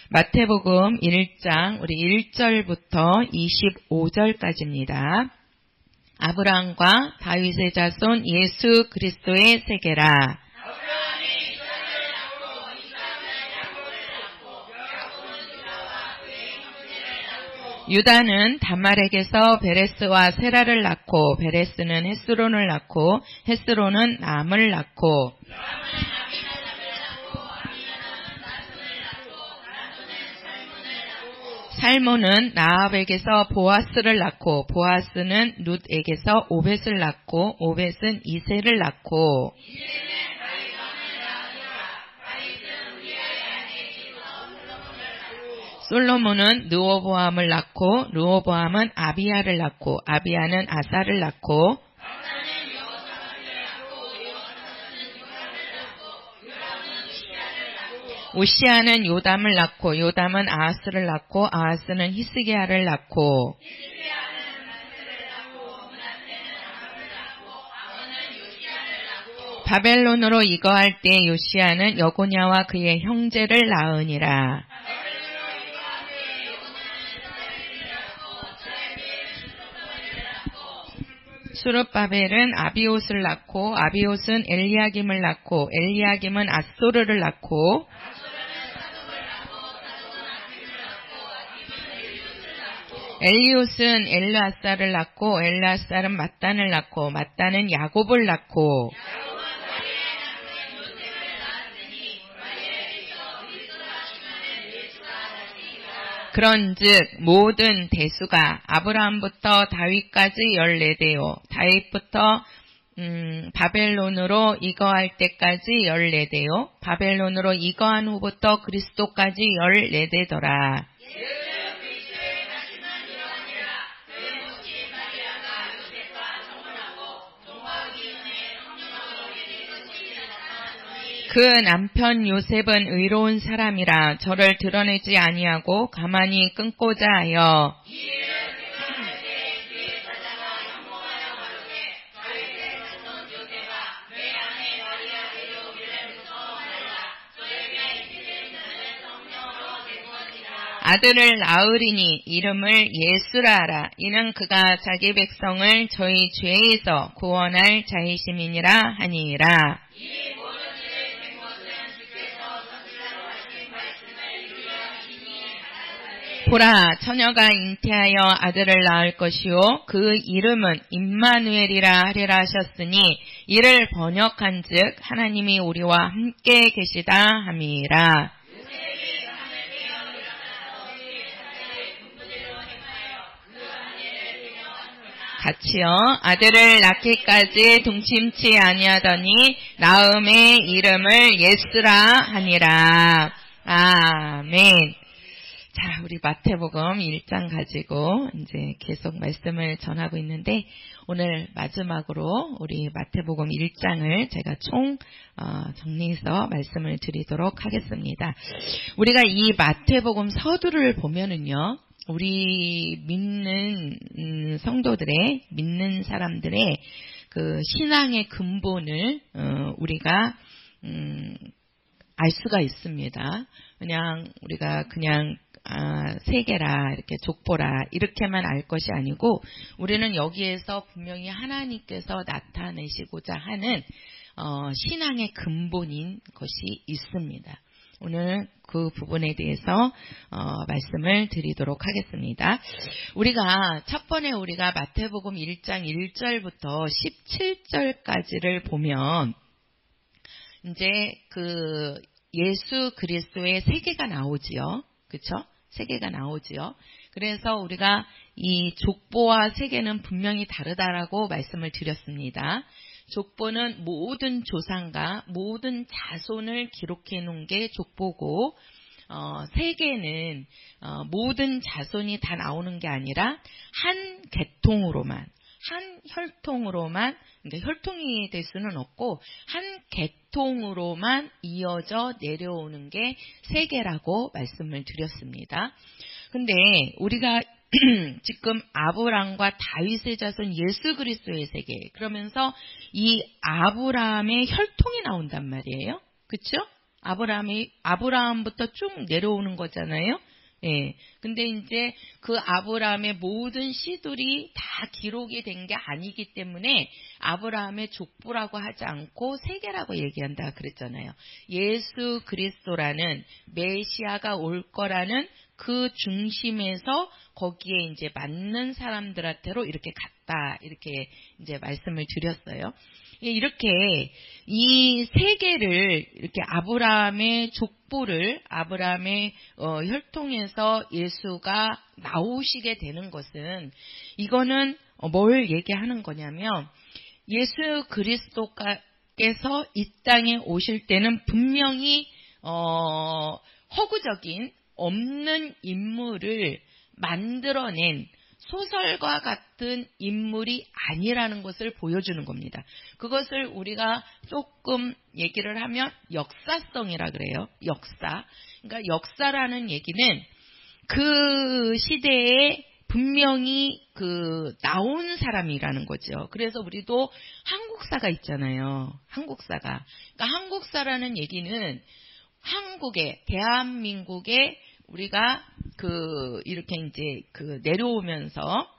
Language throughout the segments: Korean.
마태복음 1장 우리 1절부터 25절까지입니다. 아브라함과 다윗의 자손 예수 그리스도의 세계라. 유다는 다말에게서 베레스와 세라를 낳고 베레스는 헤스론을 낳고 헤스론은 람을 낳고 살몬은 라합에게서 보아스를 낳고 보아스는 룻에게서 오벳을 낳고 오벳은 이새를 낳고 솔로몬은 르호보암을 낳고 르호보암은 아비야를 낳고 아비야는 아사를 낳고 우시아는 요담을 낳고 요담은 아하스를 낳고 아하스는 히스기야를 낳고 바벨론으로 이거할 때 요시아는 여고냐와 그의 형제를 낳으니라. 수룹바벨은 아비옷을 낳고 아비옷은 엘리야김을 낳고 엘리야김은 아소르를 낳고 엘리옷은 엘르아살을 낳고 엘르아살은 mat단을 낳고 mat단은 야곱을 낳고 그런즉 모든 대수가 아브라함부터 다윗까지 14대요. 다윗부터 바벨론으로 이거할 때까지 14대요. 바벨론으로 이거한 후부터 그리스도까지 14대더라. 그 남편 요셉은 의로운 사람이라 저를 드러내지 아니하고 가만히 끊고자 하여 아들을 낳으리니 이름을 예수라 하라. 이는 그가 자기 백성을 저희 죄에서 구원할 자이심이니라 하니라. 보라, 처녀가 잉태하여 아들을 낳을 것이요 그 이름은 임마누엘이라 하리라 하셨으니 이를 번역한즉 하나님이 우리와 함께 계시다 함이라. 같이요. 아들을 낳기까지 동침치 아니하더니 낳음의 이름을 예수라 하니라. 아멘. 자, 우리 마태복음 1장 가지고 이제 계속 말씀을 전하고 있는데 오늘 마지막으로 우리 마태복음 1장을 제가 총 정리해서 말씀을 드리도록 하겠습니다. 우리가 이 마태복음 서두를 보면은요. 우리 믿는 성도들의 믿는 사람들의 그 신앙의 근본을 우리가 알 수가 있습니다. 그냥 우리가 그냥 세계라 이렇게 족보라 이렇게만 알 것이 아니고 우리는 여기에서 분명히 하나님께서 나타내시고자 하는 신앙의 근본인 것이 있습니다. 오늘 그 부분에 대해서 말씀을 드리도록 하겠습니다. 우리가 첫 번에 우리가 마태복음 1장 1절부터 17절까지를 보면 이제 그 예수 그리스도의 세계가 나오지요. 그렇죠? 세계가 나오지요. 그래서 우리가 이 족보와 세계는 분명히 다르다라고 말씀을 드렸습니다. 족보는 모든 조상과 모든 자손을 기록해 놓은 게 족보고 세계는 모든 자손이 다 나오는 게 아니라 한 계통으로만 한 혈통으로만 그러니까 혈통이 될 수는 없고 한 계통으로만 이어져 내려오는 게 세계라고 말씀을 드렸습니다. 근데 우리가 지금 아브라함과 다윗의 자손 예수 그리스도의 세계 그러면서 이 아브라함의 혈통이 나온단 말이에요. 그렇죠? 아브라함부터 쭉 내려오는 거잖아요. 예. 근데 이제 그 아브라함의 모든 씨들이 다 기록이 된 게 아니기 때문에 아브라함의 족보라고 하지 않고 세계라고 얘기한다 그랬잖아요. 예수 그리스도라는 메시아가 올 거라는 그 중심에서 거기에 이제 맞는 사람들한테로 이렇게 갔다. 이렇게 이제 말씀을 드렸어요. 이렇게 이 세계를 이렇게 아브라함의 족보를 아브라함의 혈통에서 예수가 나오시게 되는 것은 이거는 뭘 얘기하는 거냐면 예수 그리스도께서 이 땅에 오실 때는 분명히 허구적인 없는 인물을 만들어낸 소설과 같은 인물이 아니라는 것을 보여주는 겁니다. 그것을 우리가 조금 얘기를 하면 역사성이라 그래요. 역사. 그러니까 역사라는 얘기는 그 시대에 분명히 나온 사람이라는 거죠. 그래서 우리도 한국사가 있잖아요. 한국사가. 그러니까 한국사라는 얘기는 대한민국에 우리가 이렇게 이제 내려오면서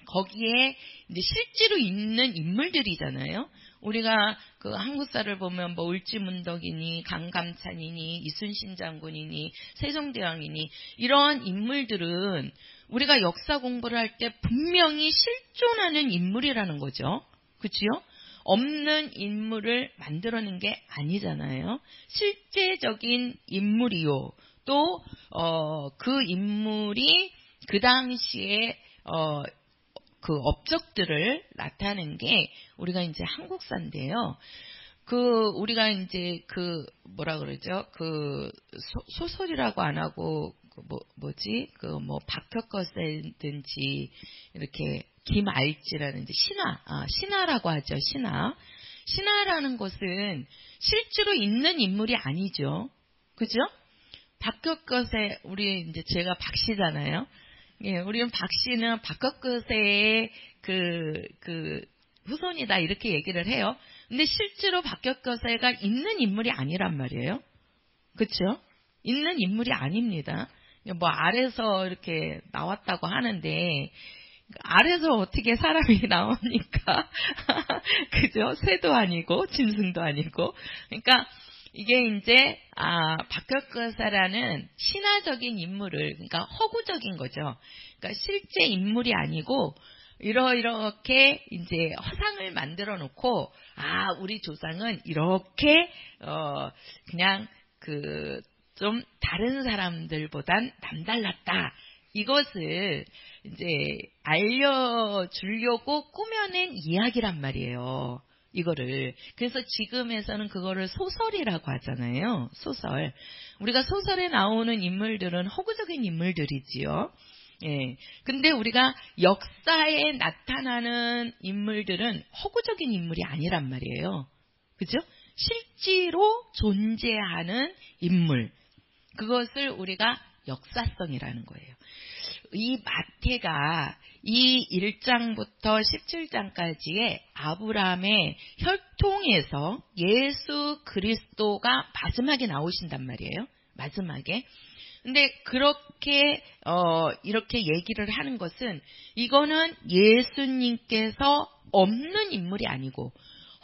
거기에 이제 실제로 있는 인물들이잖아요. 우리가 한국사를 보면 뭐 을지문덕이니 강감찬이니 이순신 장군이니 세종대왕이니 이런 인물들은 우리가 역사 공부를 할 때 분명히 실존하는 인물이라는 거죠. 그렇죠? 없는 인물을 만들어낸 게 아니잖아요. 실제적인 인물이요. 또 그 인물이 그 당시에 그 업적들을 나타낸 게 우리가 이제 한국사인데요. 우리가 이제 뭐라 그러죠? 소설이라고 안 하고 박혁거세든지 이렇게 김알지라든지 신화라고 하죠. 신화라는 것은 실제로 있는 인물이 아니죠. 그죠? 박혁거세, 제가 박씨잖아요. 예, 우리는 박씨는 박혁거세의 후손이다, 이렇게 얘기를 해요. 근데 실제로 박혁거세가 있는 인물이 아니란 말이에요. 그쵸? 있는 인물이 아닙니다. 뭐, 아래서 이렇게 나왔다고 하는데, 아래서 어떻게 사람이 나옵니까? 그죠? 새도 아니고, 짐승도 아니고. 그러니까, 이게 이제 박혁거사라는 신화적인 인물을 그러니까 허구적인 거죠. 그러니까 실제 인물이 아니고 이렇게 이제 허상을 만들어 놓고 우리 조상은 이렇게 그냥 좀 다른 사람들보단 남달랐다. 이것을 이제 알려주려고 꾸며낸 이야기란 말이에요. 이거를. 그래서 지금에서는 그거를 소설이라고 하잖아요. 소설. 우리가 소설에 나오는 인물들은 허구적인 인물들이지요. 예. 근데 우리가 역사에 나타나는 인물들은 허구적인 인물이 아니란 말이에요. 그죠? 실제로 존재하는 인물. 그것을 우리가 역사성이라는 거예요. 이 마태가 이 1장부터 17장까지의 아브라함의 혈통에서 예수 그리스도가 마지막에 나오신단 말이에요. 마지막에. 근데 그렇게 이렇게 얘기를 하는 것은 이거는 예수님께서 없는 인물이 아니고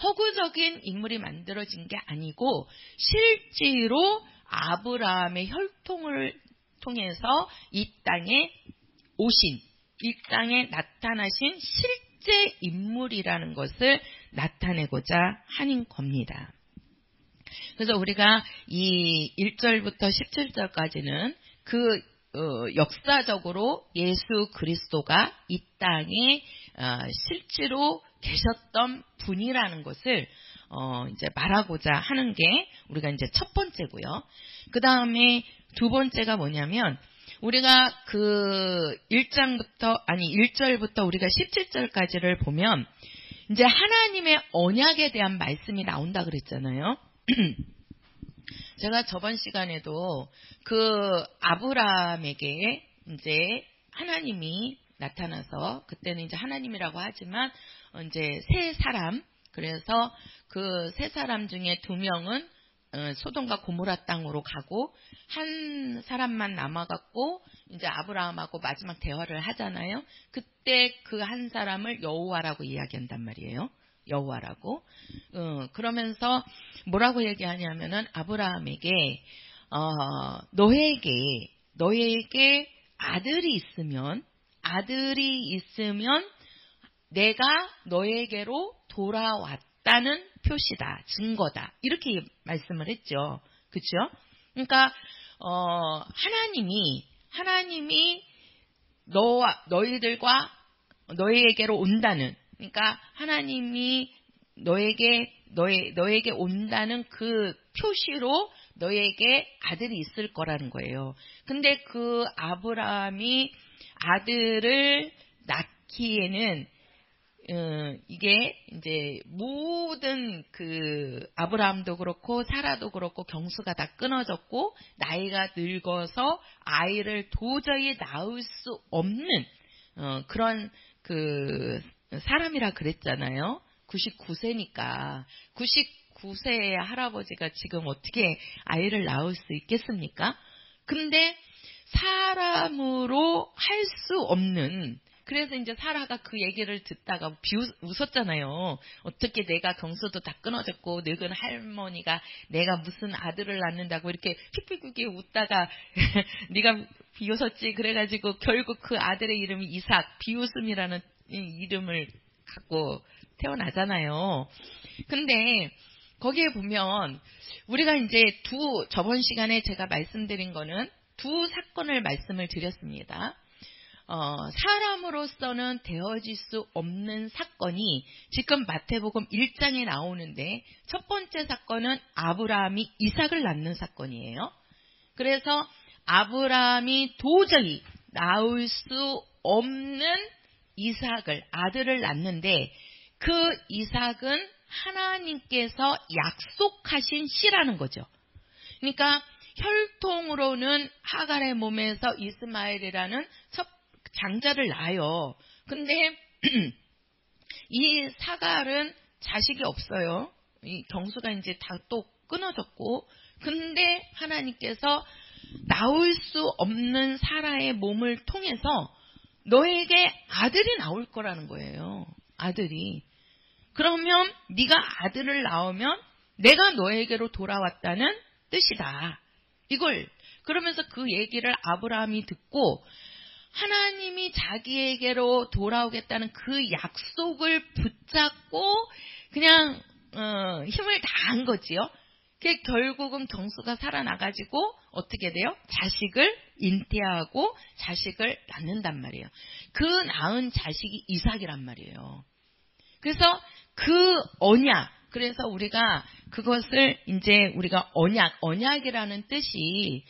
허구적인 인물이 만들어진 게 아니고 실제로 아브라함의 혈통을 통해서 이 땅에 오신, 이 땅에 나타나신 실제 인물이라는 것을 나타내고자 하는 겁니다. 그래서 우리가 이 1절부터 17절까지는 역사적으로 예수 그리스도가 이 땅에 실제로 계셨던 분이라는 것을 이제 말하고자 하는 게 우리가 이제 첫 번째고요. 그 다음에 두 번째가 뭐냐면 우리가 1절부터 우리가 17절까지를 보면 이제 하나님의 언약에 대한 말씀이 나온다 그랬잖아요. 제가 저번 시간에도 아브라함에게 이제 하나님이 나타나서 그때는 이제 하나님이라고 하지만 이제 세 사람, 그래서 그 세 사람 중에 두 명은 소돔과 고모라 땅으로 가고 한 사람만 남아갖고 이제 아브라함하고 마지막 대화를 하잖아요. 그때 그 한 사람을 여호와라고 이야기한단 말이에요. 여호와라고. 그러면서 뭐라고 얘기하냐면은 아브라함에게 너에게 아들이 있으면 내가 너에게로 돌아왔다는 표시다, 증거다, 이렇게 말씀을 했죠. 그렇죠? 그러니까 하나님이 너에게로 온다는, 그러니까 하나님이 너에게 온다는 그 표시로 너에게 아들이 있을 거라는 거예요. 근데 그 아브라함이 아들을 낳기에는 이게 이제 모든 그 아브라함도 그렇고 사라도 그렇고 경수가 다 끊어졌고 나이가 늙어서 아이를 도저히 낳을 수 없는 그런 그 사람이라 그랬잖아요. 99세니까 99세의 할아버지가 지금 어떻게 아이를 낳을 수 있겠습니까? 근데 사람으로 할 수 없는, 그래서 이제 사라가 그 얘기를 듣다가 웃었잖아요. 어떻게 내가 경수도 다 끊어졌고 늙은 할머니가 내가 무슨 아들을 낳는다고 이렇게 픽픽픽 웃다가 네가 비웃었지. 그래가지고 결국 그 아들의 이름이 이삭, 비웃음이라는 이름을 갖고 태어나잖아요. 근데 거기에 보면 우리가 이제 저번 시간에 제가 말씀드린 거는 두 사건을 말씀을 드렸습니다. 사람으로서는 되어질 수 없는 사건이 지금 마태복음 1장에 나오는데, 첫 번째 사건은 아브라함이 이삭을 낳는 사건이에요. 그래서 아브라함이 도저히 낳을 수 없는 아들을 낳는데, 그 이삭은 하나님께서 약속하신 씨라는 거죠. 그러니까 혈통으로는 하갈의 몸에서 이스마엘이라는 첫 장자를 낳아요. 근데 이 사갈은 자식이 없어요. 이 경수가 이제 다 또 끊어졌고, 근데 하나님께서 나올 수 없는 사라의 몸을 통해서 너에게 아들이 나올 거라는 거예요. 아들이. 그러면 네가 아들을 낳으면 내가 너에게로 돌아왔다는 뜻이다. 이걸 그러면서 그 얘기를 아브라함이 듣고 하나님이 자기에게로 돌아오겠다는 그 약속을 붙잡고 그냥 힘을 다한 거지요. 그게 결국은 경수가 살아나가지고 어떻게 돼요? 자식을 잉태하고 자식을 낳는단 말이에요. 그 낳은 자식이 이삭이란 말이에요. 그래서 그 언약, 그래서 우리가 그것을 이제 우리가 언약이라는 뜻이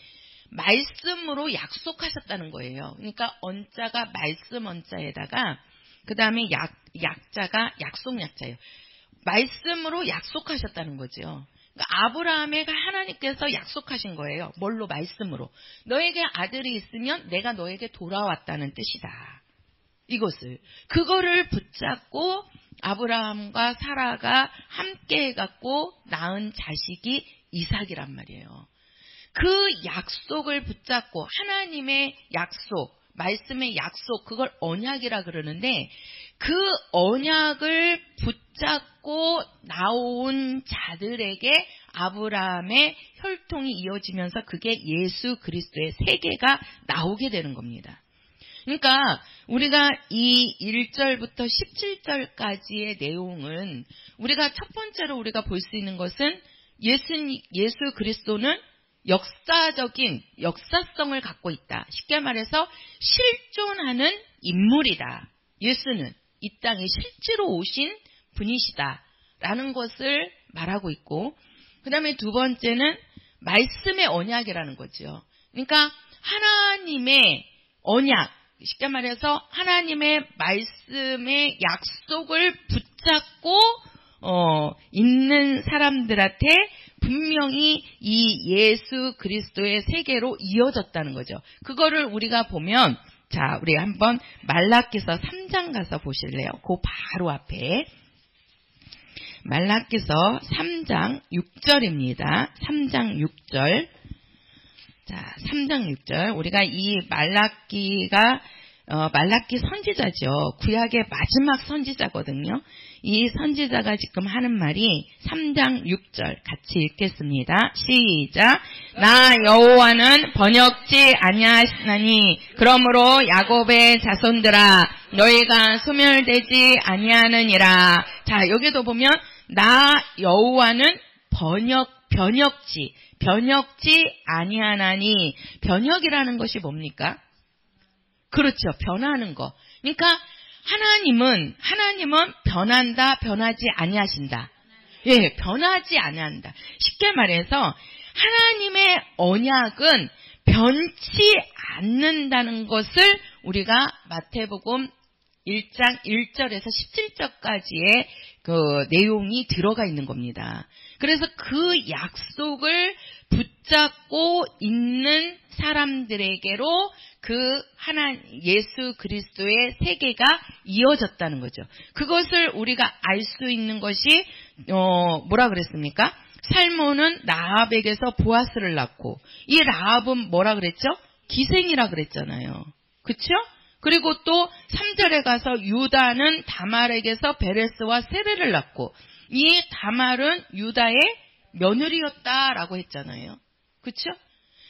말씀으로 약속하셨다는 거예요. 그러니까 언자가 말씀 언자에다가 그 다음에 약자가 약속 약자예요. 말씀으로 약속하셨다는 거죠. 그러니까 아브라함에게 하나님께서 약속하신 거예요. 뭘로? 말씀으로. 너에게 아들이 있으면 내가 너에게 돌아왔다는 뜻이다. 그거를 붙잡고 아브라함과 사라가 함께 해갖고 낳은 자식이 이삭이란 말이에요. 그 약속을 붙잡고 하나님의 약속, 말씀의 약속, 그걸 언약이라 그러는데 그 언약을 붙잡고 나온 자들에게 아브라함의 혈통이 이어지면서 그게 예수 그리스도의 세계가 나오게 되는 겁니다. 그러니까 우리가 이 1절부터 17절까지의 내용은 우리가 첫 번째로 우리가 볼 수 있는 것은 예수 그리스도는 역사성을 갖고 있다. 쉽게 말해서 실존하는 인물이다. 예수는 이 땅에 실제로 오신 분이시다라는 것을 말하고 있고, 그 다음에 두 번째는 말씀의 언약이라는 거죠. 그러니까 하나님의 언약, 쉽게 말해서 하나님의 말씀의 약속을 붙잡고 있는 사람들한테 분명히 이 예수 그리스도의 세계로 이어졌다는 거죠. 그거를 우리가 보면, 자, 우리 한번 말라기서 3장 가서 보실래요? 그 바로 앞에 말라기서 3장 6절입니다. 3장 6절. 자, 3장 6절. 우리가 이 말라기가 말라기 선지자죠. 구약의 마지막 선지자거든요. 이 선지자가 지금 하는 말이 3장 6절 같이 읽겠습니다. 시작. 나 여호와는 번역지 아니하시나니 그러므로 야곱의 자손들아 너희가 소멸되지 아니하느니라. 자, 여기도 보면 나 여호와는 변역지 아니하나니. 변역이라는 것이 뭡니까? 그렇죠. 변하는 거. 그러니까 하나님은 변하지 아니하신다. 예, 변하지 아니한다. 쉽게 말해서 하나님의 언약은 변치 않는다는 것을 우리가 마태복음 1장 1절에서 17절까지의 그 내용이 들어가 있는 겁니다. 그래서 그 약속을 붙잡고 있는 사람들에게로 그 예수 그리스도의 세계가 이어졌다는 거죠. 그것을 우리가 알 수 있는 것이 뭐라 그랬습니까? 살몬은 라합에게서 보아스를 낳고, 이 라합은 뭐라 그랬죠? 기생이라 그랬잖아요. 그렇죠? 그리고 또 3절에 가서 유다는 다말에게서 베레스와 세레를 낳고, 이 다말은 유다의 며느리였다라고 했잖아요. 그렇죠?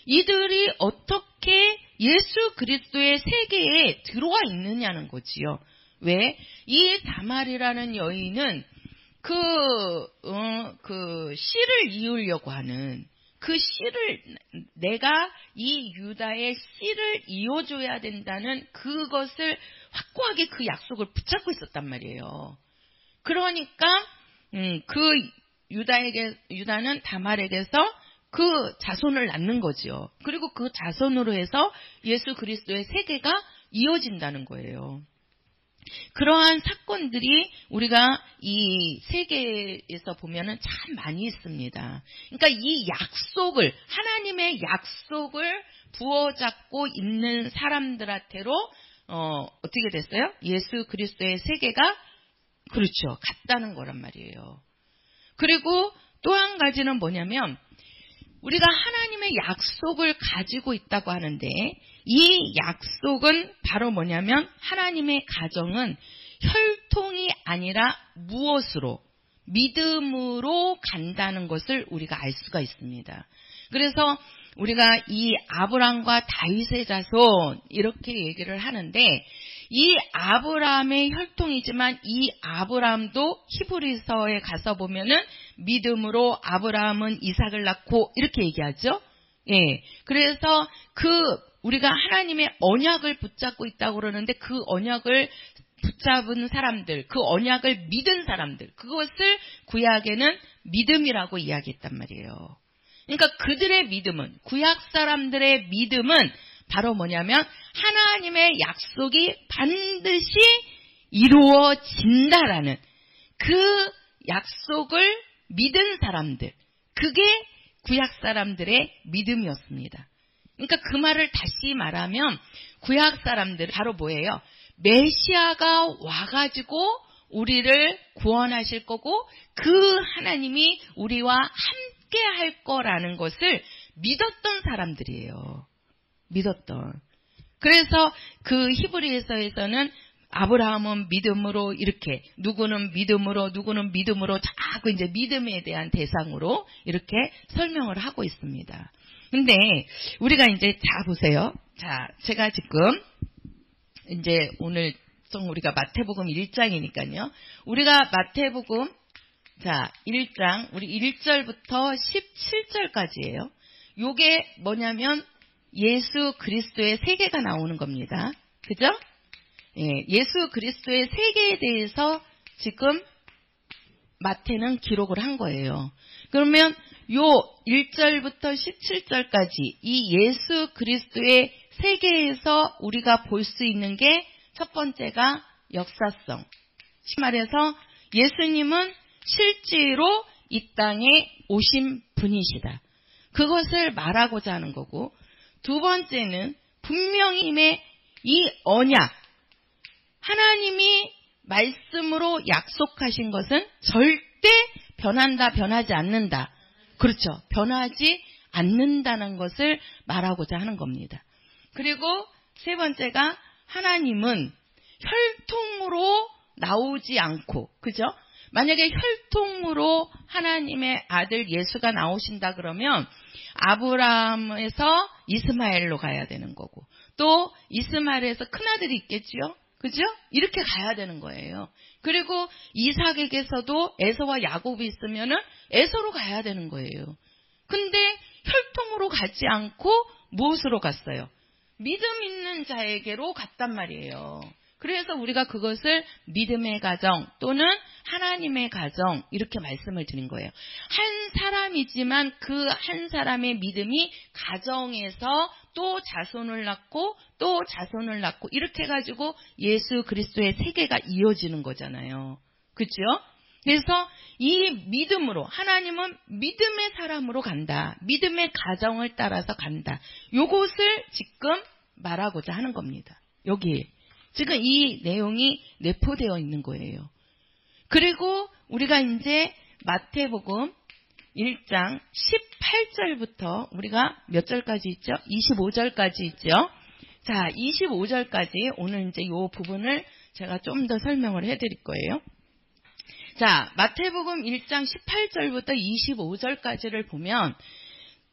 이들이 어떻게 예수 그리스도의 세계에 들어와 있느냐는 거지요. 왜? 이 다말이라는 여인은 그 씨를 이으려고 하는, 그 씨를, 내가 이 유다의 씨를 이어줘야 된다는 그것을 확고하게 그 약속을 붙잡고 있었단 말이에요. 그러니까 유다는 다말에게서 그 자손을 낳는 거지요. 그리고 그 자손으로 해서 예수 그리스도의 세계가 이어진다는 거예요. 그러한 사건들이 우리가 이 세계에서 보면은 참 많이 있습니다. 그러니까 이 약속을, 하나님의 약속을 부어잡고 있는 사람들한테로 어떻게 됐어요? 예수 그리스도의 세계가, 그렇죠, 같다는 거란 말이에요. 그리고 또 한 가지는 뭐냐면, 우리가 하나님의 약속을 가지고 있다고 하는데, 이 약속은 바로 뭐냐면, 하나님의 가정은 혈통이 아니라 무엇으로? 믿음으로 간다는 것을 우리가 알 수가 있습니다. 그래서 우리가 이 아브람과 다윗의 자손 이렇게 얘기를 하는데, 이 아브람의 혈통이지만 이 아브람도 히브리서에 가서 보면은 믿음으로 아브람은 이삭을 낳고 이렇게 얘기하죠. 예. 그래서 우리가 하나님의 언약을 붙잡고 있다고 그러는데, 그 언약을 붙잡은 사람들, 그 언약을 믿은 사람들, 그것을 구약에는 믿음이라고 이야기했단 말이에요. 그러니까 그들의 믿음은, 구약 사람들의 믿음은 바로 뭐냐면, 하나님의 약속이 반드시 이루어진다라는 그 약속을 믿은 사람들, 그게 구약 사람들의 믿음이었습니다. 그러니까 그 말을 다시 말하면, 구약 사람들 바로 뭐예요? 메시아가 와가지고 우리를 구원하실 거고, 그 하나님이 우리와 함께 할 거라는 것을 믿었던 사람들이에요. 믿었던. 그래서 그 히브리서에서는 아브라함은 믿음으로 이렇게, 누구는 믿음으로 자꾸 이제 믿음에 대한 대상으로 이렇게 설명을 하고 있습니다. 근데 우리가 이제 자 보세요. 자, 제가 지금 이제 오늘 좀 우리가 마태복음 1장이니까요. 우리가 마태복음 1장 우리 1절부터 17절까지예요. 요게 뭐냐면 예수 그리스도의 세계가 나오는 겁니다. 그죠? 예, 예수 그리스도의 세계에 대해서 지금 마태는 기록을 한 거예요. 그러면 요 1절부터 17절까지 이 예수 그리스도의 세계에서 우리가 볼 수 있는 게 첫 번째가 역사성. 말해서 예수님은 실제로 이 땅에 오신 분이시다. 그것을 말하고자 하는 거고, 두 번째는 분명히 이 언약, 하나님이 말씀으로 약속하신 것은 절대 절대 변한다, 변하지 않는다. 그렇죠. 변하지 않는다는 것을 말하고자 하는 겁니다. 그리고 세 번째가 하나님은 혈통으로 나오지 않고, 그죠? 만약에 혈통으로 하나님의 아들 예수가 나오신다 그러면 아브라함에서 이스마엘로 가야 되는 거고, 또 이스마엘에서 큰아들이 있겠지요? 그죠? 이렇게 가야 되는 거예요. 그리고 이삭에게서도 에서와 야곱이 있으면은 에서로 가야 되는 거예요. 근데 혈통으로 가지 않고 무엇으로 갔어요? 믿음 있는 자에게로 갔단 말이에요. 그래서 우리가 그것을 믿음의 가정 또는 하나님의 가정 이렇게 말씀을 드린 거예요. 한 사람이지만 그 한 사람의 믿음이 가정에서 또 자손을 낳고 또 자손을 낳고 이렇게 해가지고 예수 그리스도의 세계가 이어지는 거잖아요. 그렇죠? 그래서 이 믿음으로 하나님은 믿음의 사람으로 간다. 믿음의 가정을 따라서 간다. 요것을 지금 말하고자 하는 겁니다. 여기 지금 이 내용이 내포되어 있는 거예요. 그리고 우리가 이제 마태복음 1장 18절부터 우리가 몇 절까지 있죠? 25절까지 있죠? 자, 25절까지 오늘 이제 이 부분을 제가 좀 더 설명을 해드릴 거예요. 자, 마태복음 1장 18절부터 25절까지를 보면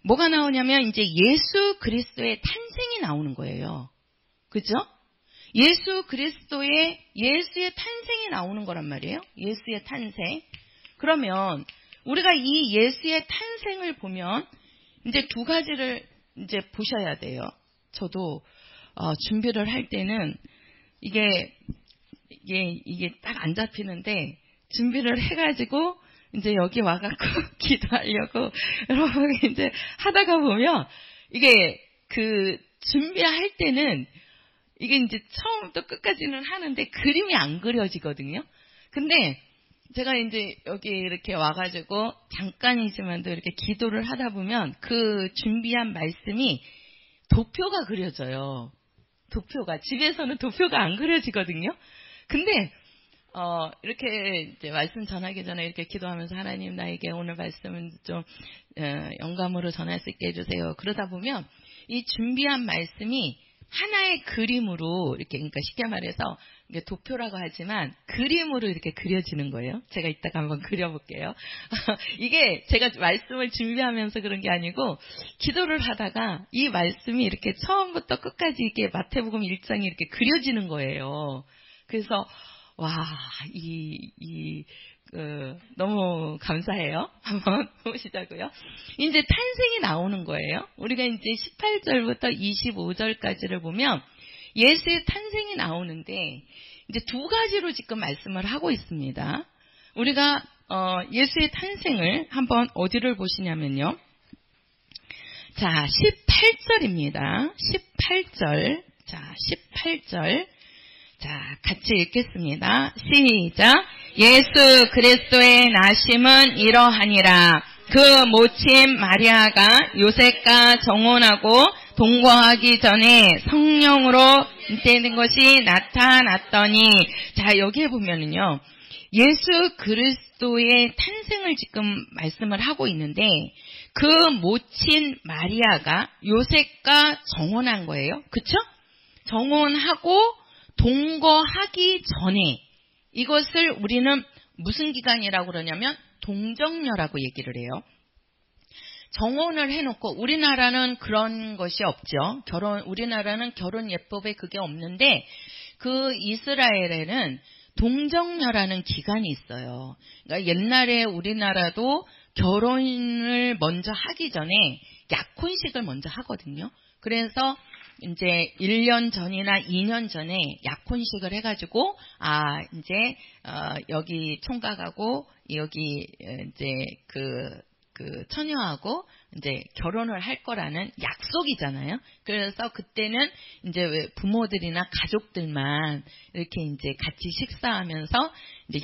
뭐가 나오냐면 이제 예수 그리스도의 탄생이 나오는 거예요. 그죠? 예수의 탄생이 나오는 거란 말이에요. 예수의 탄생. 그러면 우리가 이 예수의 탄생을 보면 이제 두 가지를 이제 보셔야 돼요. 저도 준비를 할 때는 이게 딱 안 잡히는데 준비를 해가지고 이제 여기 와갖고 기도하려고 여러분 이제 하다가 보면 이게 그 준비할 때는 이게 이제 처음부터 끝까지는 하는데 그림이 안 그려지거든요. 근데 제가 이제 여기 이렇게 와가지고 잠깐이지만도 이렇게 기도를 하다 보면 그 준비한 말씀이 도표가 그려져요. 도표가. 집에서는 도표가 안 그려지거든요. 근데 이렇게 이제 말씀 전하기 전에 이렇게 기도하면서 하나님 나에게 오늘 말씀은 좀 영감으로 전할 수 있게 해주세요. 그러다 보면 이 준비한 말씀이 하나의 그림으로 이렇게, 그러니까 쉽게 말해서 이게 도표라고 하지만 그림으로 이렇게 그려지는 거예요. 제가 이따가 한번 그려볼게요. 이게 제가 말씀을 준비하면서 그런 게 아니고 기도를 하다가 이 말씀이 이렇게 처음부터 끝까지 이렇게 마태복음 1장이 이렇게 그려지는 거예요. 그래서 너무 감사해요. 한번 보시자고요. 이제 탄생이 나오는 거예요. 우리가 이제 18절부터 25절까지를 보면 예수의 탄생이 나오는데 이제 두 가지로 지금 말씀을 하고 있습니다. 우리가 예수의 탄생을 한번 어디를 보시냐면요. 자, 18절입니다. 18절. 자, 18절. 자, 같이 읽겠습니다. 시작. 예수 그리스도의 나심은 이러하니라. 그 모친 마리아가 요셉과 정혼하고 동거하기 전에 성령으로 잉태된 것이 나타났더니, 자, 여기에 보면은요, 예수 그리스도의 탄생을 지금 말씀을 하고 있는데 그 모친 마리아가 요셉과 정혼한 거예요. 그쵸? 정혼하고 동거하기 전에, 이것을 우리는 무슨 기간이라고 그러냐면 동정녀라고 얘기를 해요. 정혼을 해놓고, 우리나라는 그런 것이 없죠. 우리나라는 결혼 예법에 그게 없는데 그 이스라엘에는 동정녀라는 기간이 있어요. 그러니까 옛날에 우리나라도 결혼을 먼저 하기 전에 약혼식을 먼저 하거든요. 그래서 이제 1년 전이나 2년 전에 약혼식을 해가지고, 이제, 여기 총각하고, 여기, 이제, 처녀하고, 이제, 결혼을 할 거라는 약속이잖아요. 그래서 그때는 이제 부모들이나 가족들만 이렇게 이제 같이 식사하면서, 이제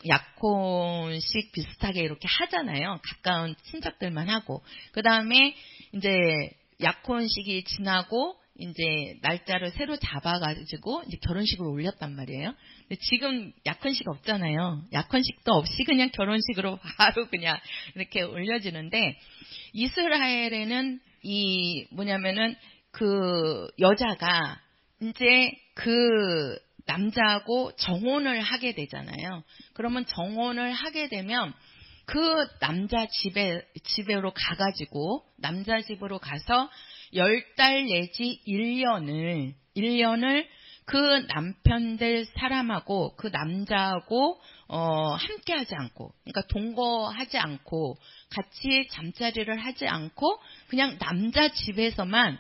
약혼식 비슷하게 이렇게 하잖아요. 가까운 친척들만 하고. 그 다음에, 이제, 약혼식이 지나고, 이제 날짜를 새로 잡아가지고 이제 결혼식을 올렸단 말이에요. 근데 지금 약혼식 없잖아요. 약혼식도 없이 그냥 결혼식으로 바로 그냥 이렇게 올려지는데, 이스라엘에는 이 뭐냐면은 그 여자가 이제 그 남자하고 정혼을 하게 되잖아요. 그러면 정혼을 하게 되면 그 남자 집으로 가가지고, 남자 집으로 가서 10달 내지 1년을 그 남편 될 사람하고 그 남자하고 함께 하지 않고, 그러니까 동거하지 않고 같이 잠자리를 하지 않고 그냥 남자 집에서만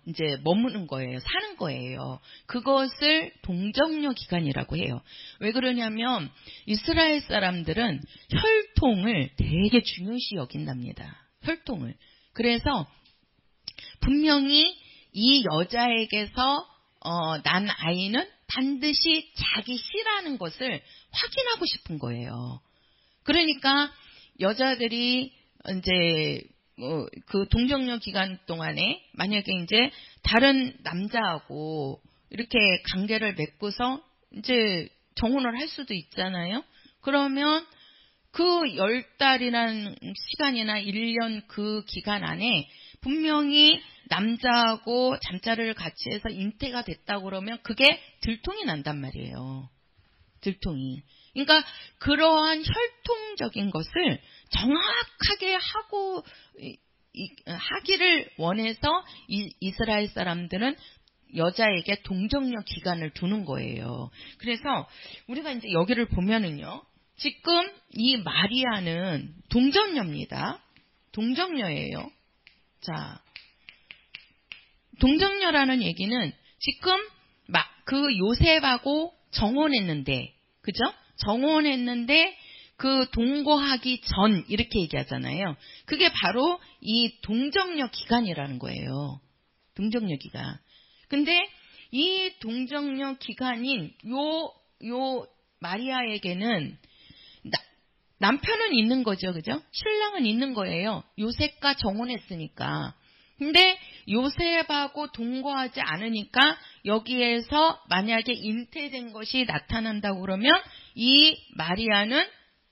이제 머무는 거예요. 사는 거예요. 그것을 동정녀 기간이라고 해요. 왜 그러냐면 이스라엘 사람들은 혈통을 되게 중요시 여긴답니다. 혈통을. 그래서 분명히 이 여자에게서 난 아이는 반드시 자기 씨라는 것을 확인하고 싶은 거예요. 그러니까 여자들이 이제 그 동정녀 기간 동안에 만약에 이제 다른 남자하고 이렇게 관계를 맺고서 이제 정혼을 할 수도 있잖아요. 그러면 그 10달이라는 시간이나 1년 그 기간 안에 분명히 남자하고 잠자리를 같이 해서 잉태가 됐다고 그러면 그게 들통이 난단 말이에요. 들통이. 그러니까 그러한 혈통적인 것을 정확하게 하기를 원해서 이스라엘 사람들은 여자에게 동정녀 기간을 두는 거예요. 그래서 우리가 이제 여기를 보면은요, 지금 이 마리아는 동정녀입니다. 동정녀예요. 자, 동정녀라는 얘기는 지금 그 요셉하고 정혼했는데, 그죠? 정혼했는데 그 동거하기 전 이렇게 얘기하잖아요. 그게 바로 이 동정녀 기간이라는 거예요. 동정녀 기간. 근데 이 동정녀 기간인 요 마리아에게는 남편은 있는 거죠. 그죠? 신랑은 있는 거예요. 요셉과 정혼했으니까. 근데 요셉하고 동거하지 않으니까 여기에서 만약에 잉태된 것이 나타난다고 그러면 이 마리아는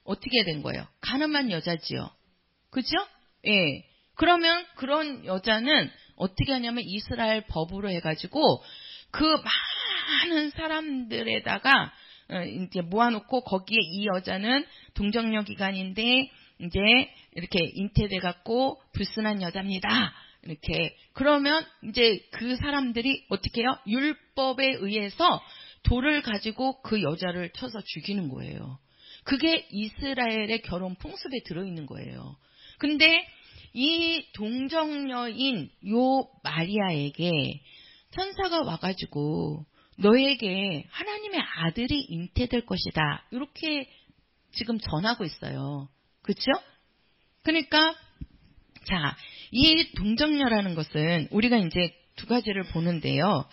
어떻게 된 거예요? 가늠한 여자지요. 그죠? 예. 그러면 그런 여자는 어떻게 하냐면 이스라엘 법으로 해가지고 그 많은 사람들에다가 이제 모아놓고 거기에 이 여자는 동정녀 기간인데 이제 이렇게 잉태돼 갖고 불순한 여자입니다. 이렇게 그러면 이제 그 사람들이 어떻게 해요? 율법에 의해서 돌을 가지고 그 여자를 쳐서 죽이는 거예요. 그게 이스라엘의 결혼 풍습에 들어있는 거예요. 근데 이 동정녀인 요 마리아에게 천사가 와가지고 너에게 하나님의 아들이 잉태될 것이다. 이렇게 지금 전하고 있어요. 그렇죠? 그러니까 자, 이 동정녀라는 것은 우리가 이제 두 가지를 보는데요.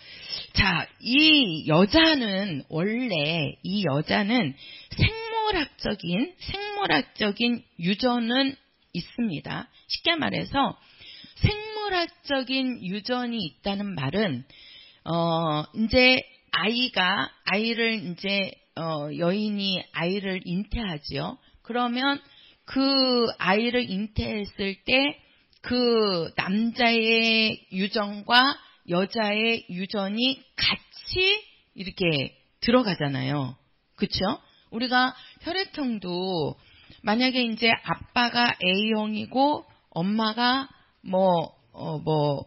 자, 이 여자는 원래 이 여자는 생물학적인 유전은 있습니다. 쉽게 말해서 생물학적인 유전이 있다는 말은 이제 여인이 아이를 잉태하지요. 그러면 그 아이를 잉태했을 때 그 남자의 유전과 여자의 유전이 같이 이렇게 들어가잖아요. 그렇죠? 우리가 혈액형도 만약에 이제 아빠가 A형이고 엄마가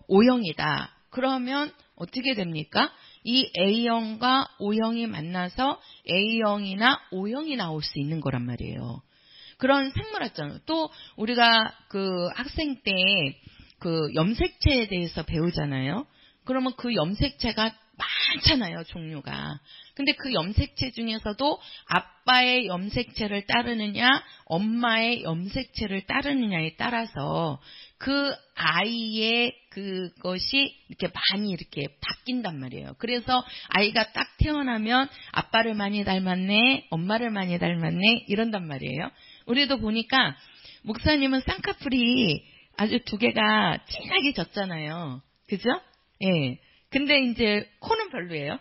O형이다. 그러면 어떻게 됩니까? 이 A형과 O형이 만나서 A형이나 O형이 나올 수 있는 거란 말이에요. 그런 생물학적. 또 우리가 그 학생 때 그 염색체에 대해서 배우잖아요. 그러면 그 염색체가 많잖아요, 종류가. 근데 그 염색체 중에서도 아빠의 염색체를 따르느냐, 엄마의 염색체를 따르느냐에 따라서 그 아이의 그것이 이렇게 많이 이렇게 바뀐단 말이에요. 그래서 아이가 딱 태어나면 아빠를 많이 닮았네, 엄마를 많이 닮았네, 이런단 말이에요. 우리도 보니까 목사님은 쌍꺼풀이 아주 두 개가 진하게 졌잖아요. 그죠? 예. 근데 이제 코는 별로예요.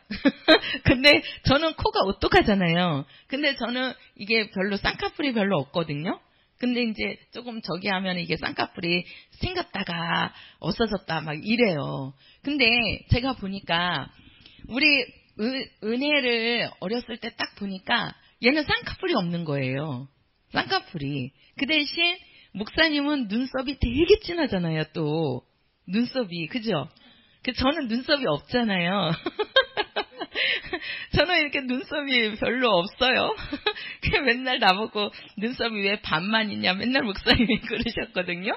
근데 저는 코가 오똑하잖아요. 근데 저는 이게 별로 쌍꺼풀이 별로 없거든요. 근데 이제 조금 저기 하면 이게 쌍꺼풀이 생겼다가 없어졌다 막 이래요. 근데 제가 보니까 우리 은혜를 어렸을 때 딱 보니까 얘는 쌍꺼풀이 없는 거예요. 쌍꺼풀이. 그 대신 목사님은 눈썹이 되게 진하잖아요. 또 눈썹이 그죠? 저는 눈썹이 없잖아요. 저는 이렇게 눈썹이 별로 없어요. 맨날 나보고 눈썹이 왜 반만 있냐 맨날 목사님이 그러셨거든요.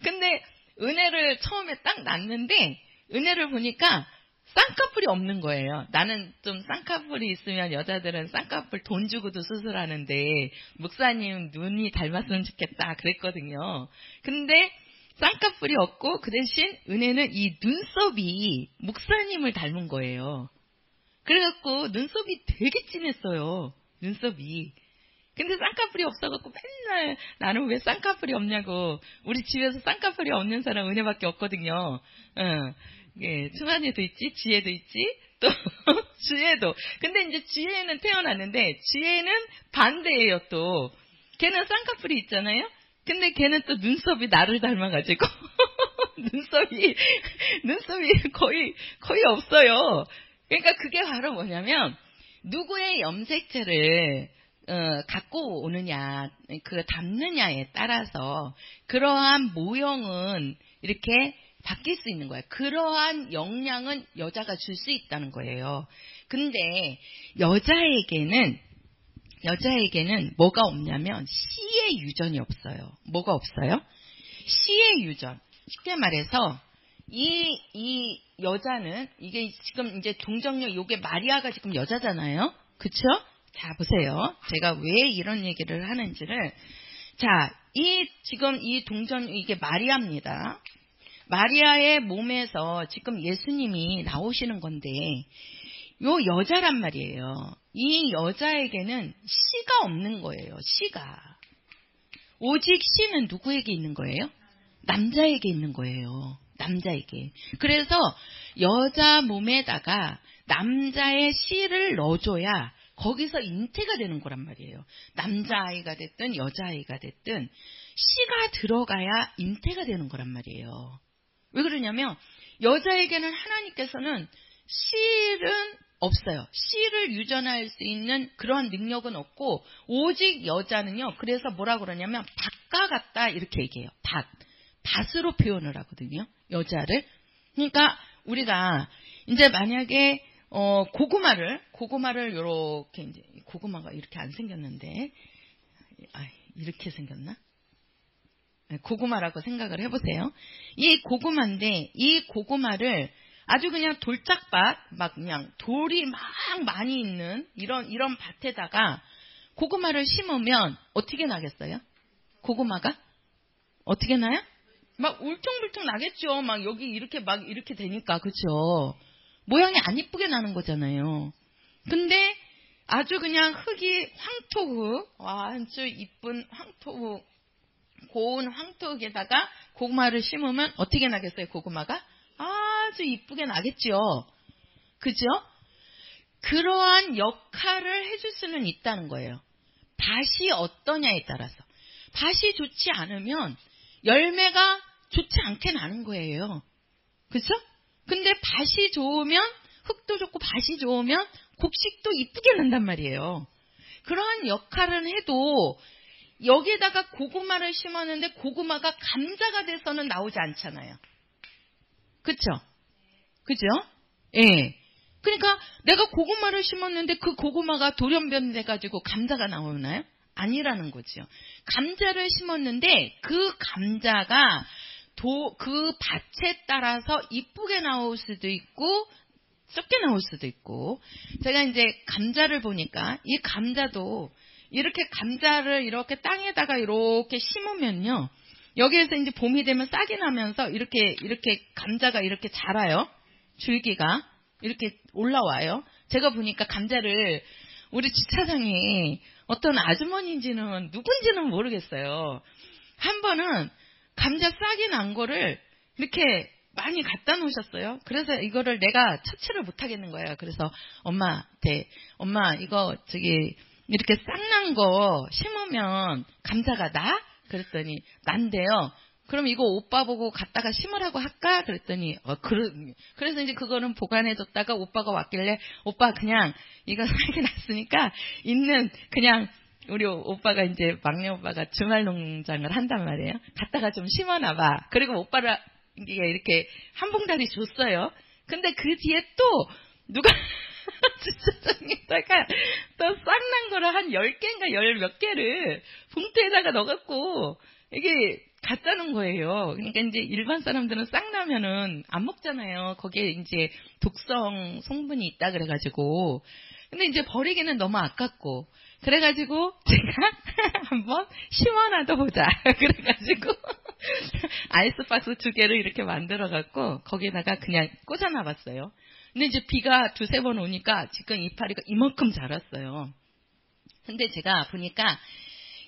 근데 은혜를 처음에 딱 났는데 은혜를 보니까 쌍꺼풀이 없는 거예요. 나는 좀 쌍꺼풀이 있으면 여자들은 쌍꺼풀 돈 주고도 수술하는데 목사님 눈이 닮았으면 좋겠다 그랬거든요. 근데 쌍꺼풀이 없고 그 대신 은혜는 이 눈썹이 목사님을 닮은 거예요. 그래갖고 눈썹이 되게 진했어요. 눈썹이. 근데 쌍꺼풀이 없어갖고 맨날 나는 왜 쌍꺼풀이 없냐고. 우리 집에서 쌍꺼풀이 없는 사람 은혜밖에 없거든요. 예, 충환이도 있지, 지혜도 있지, 또 지혜도. 근데 이제 지혜는 태어났는데 지혜는 반대예요. 또 걔는 쌍꺼풀이 있잖아요. 근데 걔는 또 눈썹이 나를 닮아가지고 눈썹이 거의 없어요. 그러니까 그게 바로 뭐냐면 누구의 염색체를 갖고 오느냐, 그 담느냐에 따라서 그러한 모형은 이렇게 바뀔 수 있는 거예요. 그러한 역량은 여자가 줄 수 있다는 거예요. 근데 여자에게는 뭐가 없냐면 씨의 유전이 없어요. 뭐가 없어요? 씨의 유전. 쉽게 말해서 이 여자는 이게 지금 이제 동정녀 요게 마리아가 지금 여자잖아요. 그쵸? 자 보세요. 제가 왜 이런 얘기를 하는지를 지금 이 동정 이게 마리아입니다. 마리아의 몸에서 지금 예수님이 나오시는 건데 요 여자란 말이에요. 이 여자에게는 씨가 없는 거예요. 씨가. 오직 씨는 누구에게 있는 거예요? 남자에게 있는 거예요. 남자에게. 그래서 여자 몸에다가 남자의 씨를 넣어줘야 거기서 잉태가 되는 거란 말이에요. 남자아이가 됐든 여자아이가 됐든 씨가 들어가야 잉태가 되는 거란 말이에요. 왜 그러냐면 여자에게는 하나님께서는 씨는 없어요. 씨를 유전할 수 있는 그런 능력은 없고 오직 여자는요. 그래서 뭐라 그러냐면 닭과 같다 이렇게 얘기해요. 닭으로 표현을 하거든요. 여자를. 그러니까 우리가 이제 만약에 고구마를 요렇게 이제 고구마가 이렇게 안 생겼는데 이렇게 생겼나? 고구마라고 생각을 해보세요. 이 고구마인데 이 고구마를 아주 그냥 돌짝밭 막 그냥 돌이 막 많이 있는 이런 밭에다가 고구마를 심으면 어떻게 나겠어요? 고구마가 어떻게 나요? 막 울퉁불퉁 나겠죠. 막 여기 이렇게 되니까 그렇죠. 모양이 안 이쁘게 나는 거잖아요. 근데 아주 그냥 흙이 황토흙, 아주 이쁜 황토흙, 고운 황토흙에다가 고구마를 심으면 어떻게 나겠어요? 고구마가 아주 이쁘게 나겠죠. 그죠? 그러한 역할을 해줄 수는 있다는 거예요. 밭이 어떠냐에 따라서. 밭이 좋지 않으면 열매가 좋지 않게 나는 거예요. 그죠? 근데 밭이 좋으면 흙도 좋고 밭이 좋으면 곡식도 이쁘게 난단 말이에요. 그러한 역할은 해도 여기에다가 고구마를 심었는데 고구마가 감자가 돼서는 나오지 않잖아요. 그쵸? 그죠? 예. 그러니까 내가 고구마를 심었는데 그 고구마가 돌연변 돼가지고 감자가 나오나요? 아니라는 거죠. 감자를 심었는데 그 감자가 그 밭에 따라서 이쁘게 나올 수도 있고 썩게 나올 수도 있고. 제가 이제 감자를 보니까 이 감자도 이렇게 감자를 이렇게 땅에다가 이렇게 심으면요. 여기에서 이제 봄이 되면 싹이 나면서 이렇게 감자가 이렇게 자라요. 줄기가 이렇게 올라와요. 제가 보니까 감자를 우리 주차장에 어떤 아주머니인지는 누군지는 모르겠어요. 한 번은 감자 싹이 난 거를 이렇게 많이 갖다 놓으셨어요. 그래서 이거를 내가 처치를 못 하겠는 거예요. 그래서 엄마한테, 엄마 이거 이렇게 쌍난 거 심으면 감자가 나? 그랬더니 난대요. 그럼 이거 오빠 보고 갖다가 심으라고 할까? 그랬더니 그래서 이제 그거는 보관해뒀다가 오빠가 왔길래 오빠 그냥 이거 살게 났으니까 있는 그냥 우리 오빠가 이제 막내 오빠가 주말 농장을 한단 말이에요. 갖다가 좀 심어놔봐. 그리고 오빠를 이렇게 한 봉다리 줬어요. 근데 그 뒤에 또 누가 주차장에다가 또 쌍난 거를 한 10개인가 10몇 개를 봉투에다가 넣어갖고 이게 갖다는 거예요. 그러니까 이제 일반 사람들은 쌍나면은 안 먹잖아요. 거기에 이제 독성 성분이 있다 그래가지고. 근데 이제 버리기는 너무 아깝고. 그래가지고 제가 한번 심어놔도 보자. 그래가지고 아이스박스 2개를 이렇게 만들어갖고 거기다가 그냥 꽂아놔봤어요. 근데 이제 비가 2-3번 오니까 지금 이파리가 이만큼 자랐어요. 근데 제가 보니까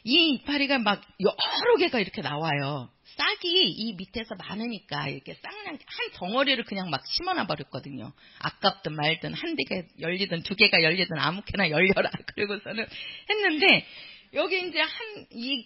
이 이파리가 막 여러 개가 이렇게 나와요. 싹이 이 밑에서 많으니까 이렇게 쌍난 한 덩어리를 그냥 막 심어놔 버렸거든요. 아깝든 말든 한 개가 열리든 2개가 열리든 아무렇게나 열려라. 그리고서는 했는데 여기 이제 이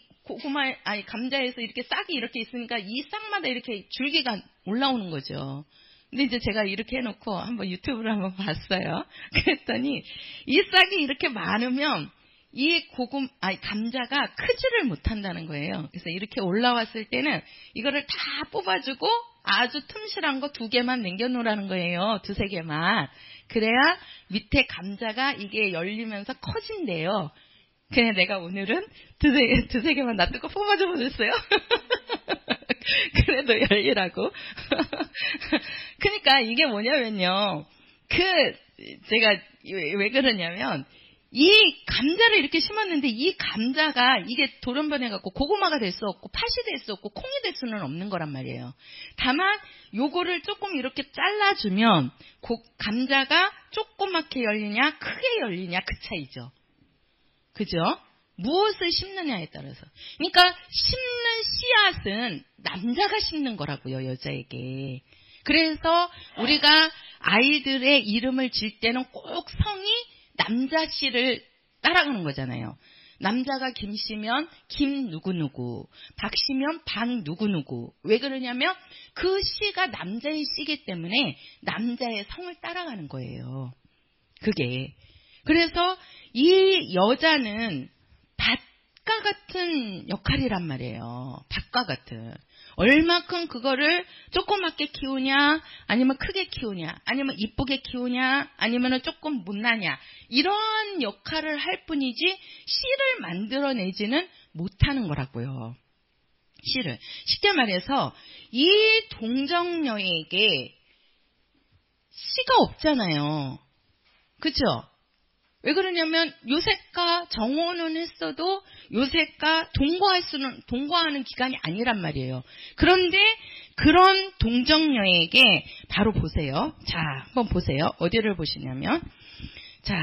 감자에서 이렇게 싹이 이렇게 있으니까 이 싹마다 이렇게 줄기가 올라오는 거죠. 근데 이제 제가 이렇게 해놓고 한번 유튜브를 한번 봤어요. 그랬더니 이 싹이 이렇게 많으면 이 감자가 크지를 못한다는 거예요. 그래서 이렇게 올라왔을 때는 이거를 다 뽑아주고 아주 틈실한 거 2개만 남겨놓으라는 거예요. 2-3개만. 그래야 밑에 감자가 이게 열리면서 커진대요. 그냥 내가 오늘은 2-3개만 놔두고 뽑아줘 보셨어요. 그래도 열리라고. 그러니까 이게 뭐냐면요. 제가 왜 그러냐면 이 감자를 이렇게 심었는데 이 감자가 이게 돌연변해갖고 고구마가 될 수 없고 팥이 될 수 없고 콩이 될 수는 없는 거란 말이에요. 다만 요거를 조금 이렇게 잘라주면 감자가 조그맣게 열리냐 크게 열리냐 그 차이죠. 그죠? 무엇을 심느냐에 따라서. 그러니까 심는 씨앗은 남자가 심는 거라고요. 여자에게. 그래서 우리가 아이들의 이름을 질 때는 꼭 성이 남자 씨를 따라가는 거잖아요. 남자가 김 씨면 김 누구누구, 박 씨면 박 누구누구. 왜 그러냐면 그 씨가 남자의 씨기 때문에 남자의 성을 따라가는 거예요. 그게. 그래서 이 여자는 밭과 같은 역할이란 말이에요. 밭과 같은. 얼마큼 그거를 조그맣게 키우냐, 아니면 크게 키우냐, 아니면 이쁘게 키우냐, 아니면 조금 못나냐, 이런 역할을 할 뿐이지 씨를 만들어내지는 못하는 거라고요. 씨를. 쉽게 말해서 이 동정녀에게 씨가 없잖아요. 그죠? 왜 그러냐면 요셉과 정혼은 했어도 요셉과 동거하는 기간이 아니란 말이에요. 그런데 그런 동정녀에게 바로 보세요. 자, 한번 보세요. 어디를 보시냐면 자,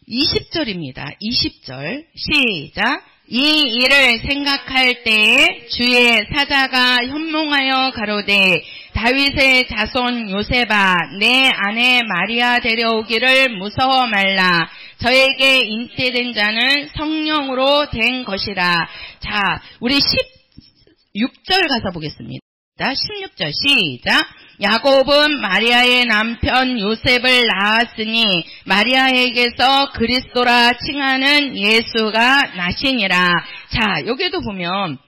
20절입니다. 20절 시작. 이 일을 생각할 때에 주의 사자가 현몽하여 가로되 다윗의 자손 요셉아 내 아내 마리아 데려오기를 무서워 말라. 저에게 잉태된 자는 성령으로 된 것이라. 자, 우리 16절 가서 보겠습니다. 16절 시작. 야곱은 마리아의 남편 요셉을 낳았으니 마리아에게서 그리스도라 칭하는 예수가 나시니라. 자, 여기도 보면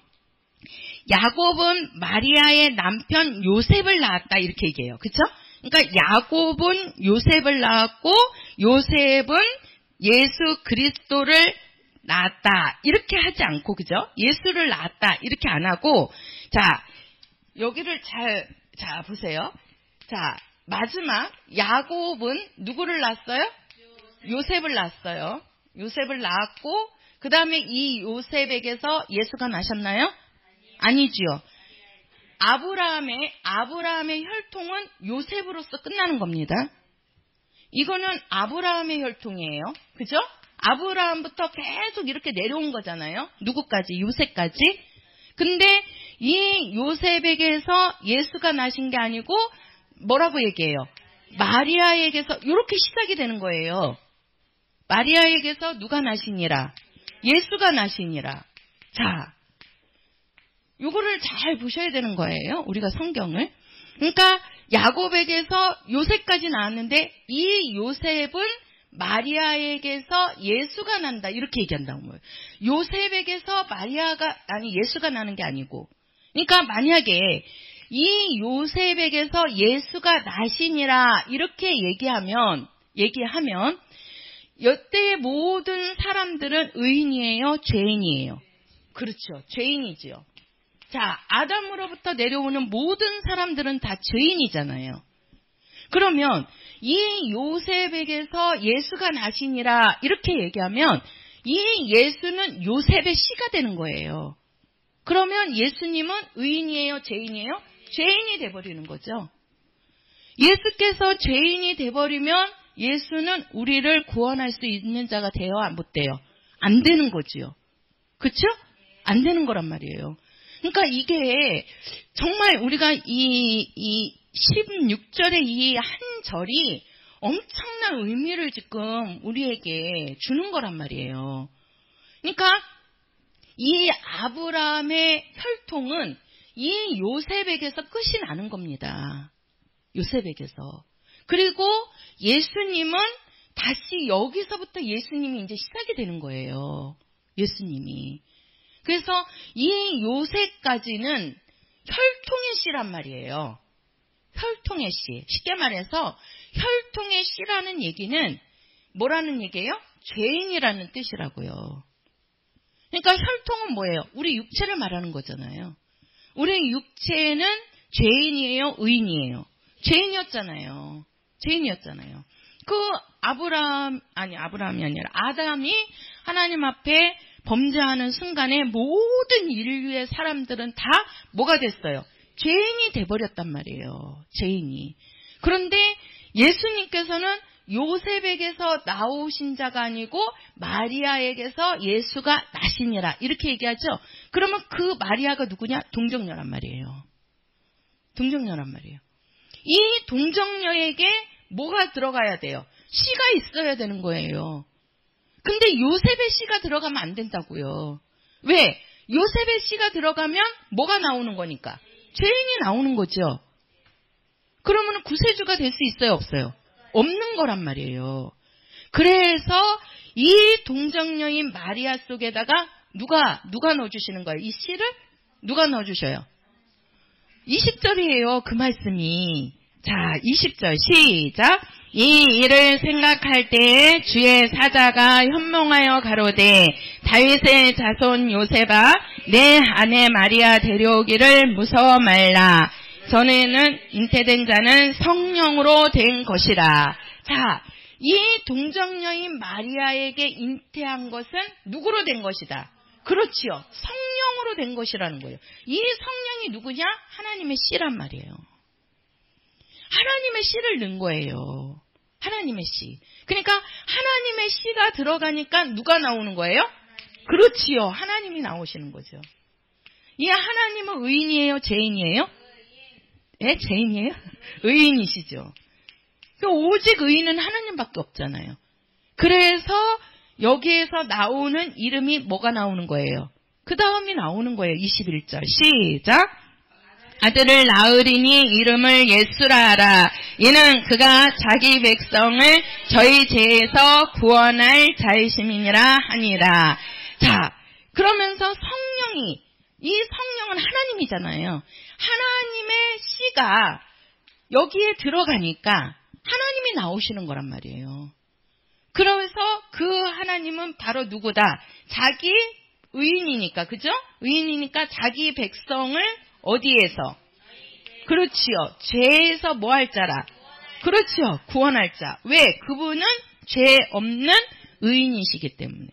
야곱은 마리아의 남편 요셉을 낳았다 이렇게 얘기해요. 그렇죠? 그러니까 야곱은 요셉을 낳았고 요셉은 예수 그리스도를 낳았다 이렇게 하지 않고 그죠? 예수를 낳았다 이렇게 안 하고 자 여기를 자 보세요. 자 마지막 야곱은 누구를 낳았어요? 요셉을 낳았어요. 요셉을 낳았고 그 다음에 이 요셉에게서 예수가 나셨나요? 아니지요. 아브라함의 혈통은 요셉으로서 끝나는 겁니다. 이거는 아브라함의 혈통이에요. 그죠? 아브라함부터 계속 이렇게 내려온 거잖아요. 누구까지? 요셉까지. 근데 이 요셉에게서 예수가 나신 게 아니고 뭐라고 얘기해요? 마리아에게서 이렇게 시작이 되는 거예요. 마리아에게서 누가 나시니라? 예수가 나시니라. 자, 요거를 잘 보셔야 되는 거예요. 우리가 성경을. 그러니까 야곱에게서 요셉까지 나왔는데 이 요셉은 마리아에게서 예수가 난다. 이렇게 얘기한다는 거예요. 요셉에게서 예수가 나는 게 아니고. 그러니까 만약에 이 요셉에게서 예수가 나시니라 이렇게 얘기하면 여태의 모든 사람들은 의인이에요? 죄인이에요? 그렇죠. 죄인이지요. 자, 아담으로부터 내려오는 모든 사람들은 다 죄인이잖아요. 그러면 이 요셉에게서 예수가 나시니라 이렇게 얘기하면 이 예수는 요셉의 씨가 되는 거예요. 그러면 예수님은 의인이에요? 죄인이에요? 죄인이 돼버리는 거죠. 예수께서 죄인이 돼버리면 예수는 우리를 구원할 수 있는 자가 돼요? 못 돼요? 안 되는 거지요. 그렇죠? 안 되는 거란 말이에요. 그러니까 이게 정말 우리가 이 16절의 이 한 절이 엄청난 의미를 지금 우리에게 주는 거란 말이에요. 그러니까 이 아브라함의 혈통은 이 요셉에게서 끝이 나는 겁니다. 요셉에게서. 그리고 예수님은 다시 여기서부터 예수님이 이제 시작이 되는 거예요. 예수님이. 그래서 이 요셉까지는 혈통의 씨란 말이에요. 혈통의 씨. 쉽게 말해서 혈통의 씨라는 얘기는 뭐라는 얘기예요? 죄인이라는 뜻이라고요. 그러니까 혈통은 뭐예요? 우리 육체를 말하는 거잖아요. 우리 육체는 죄인이에요? 의인이에요? 죄인이었잖아요. 그 아브라함이 아니라 아담이 하나님 앞에 범죄하는 순간에 모든 인류의 사람들은 다 뭐가 됐어요? 죄인이 돼버렸단 말이에요. 죄인이. 그런데 예수님께서는 요셉에게서 나오신 자가 아니고 마리아에게서 예수가 나시니라 이렇게 얘기하죠. 그러면 그 마리아가 누구냐? 동정녀란 말이에요. 동정녀란 말이에요. 이 동정녀에게 뭐가 들어가야 돼요? 씨가 있어야 되는 거예요. 근데 요셉의 씨가 들어가면 안 된다고요. 왜? 요셉의 씨가 들어가면 뭐가 나오는 거니까? 죄인이 나오는 거죠. 그러면 구세주가 될 수 있어요? 없어요? 없는 거란 말이에요. 그래서 이 동정녀인 마리아 속에다가 누가 넣어주시는 거예요? 이 씨를 누가 넣어주셔요? 20절이에요. 그 말씀이. 자, 20절 시작. 이 일을 생각할 때에 주의 사자가 현몽하여 가로되 다윗의 자손 요셉아 내 아내 마리아 데려오기를 무서워 말라. 전에는 잉태된 자는 성령으로 된 것이라. 자, 이 동정녀인 마리아에게 잉태한 것은 누구로 된 것이다? 그렇지요. 성령으로 된 것이라는 거예요. 이 성령이 누구냐? 하나님의 씨란 말이에요. 하나님의 씨를 넣은 거예요. 하나님의 씨. 그러니까 하나님의 씨가 들어가니까 누가 나오는 거예요? 그렇지요. 하나님이 나오시는 거죠. 이 하나님은 의인이에요? 죄인이에요? 예, 죄인이에요? 의인이시죠. 오직 의인은 하나님밖에 없잖아요. 그래서 여기에서 나오는 이름이 뭐가 나오는 거예요? 그 다음이 나오는 거예요. 21절 시작. 아들을 낳으리니 이름을 예수라 하라. 이는 그가 자기 백성을 저희 죄에서 구원할 자이심이니라 하니라. 자, 그러면서 이 성령은 하나님이잖아요. 하나님의 씨가 여기에 들어가니까 하나님이 나오시는 거란 말이에요. 그래서 그 하나님은 바로 누구다? 자기 의인이니까, 그죠? 의인이니까 자기 백성을 어디에서? 그렇지요. 죄에서 뭐 할 자라? 그렇지요. 구원할 자. 왜? 그분은 죄 없는 의인이시기 때문에.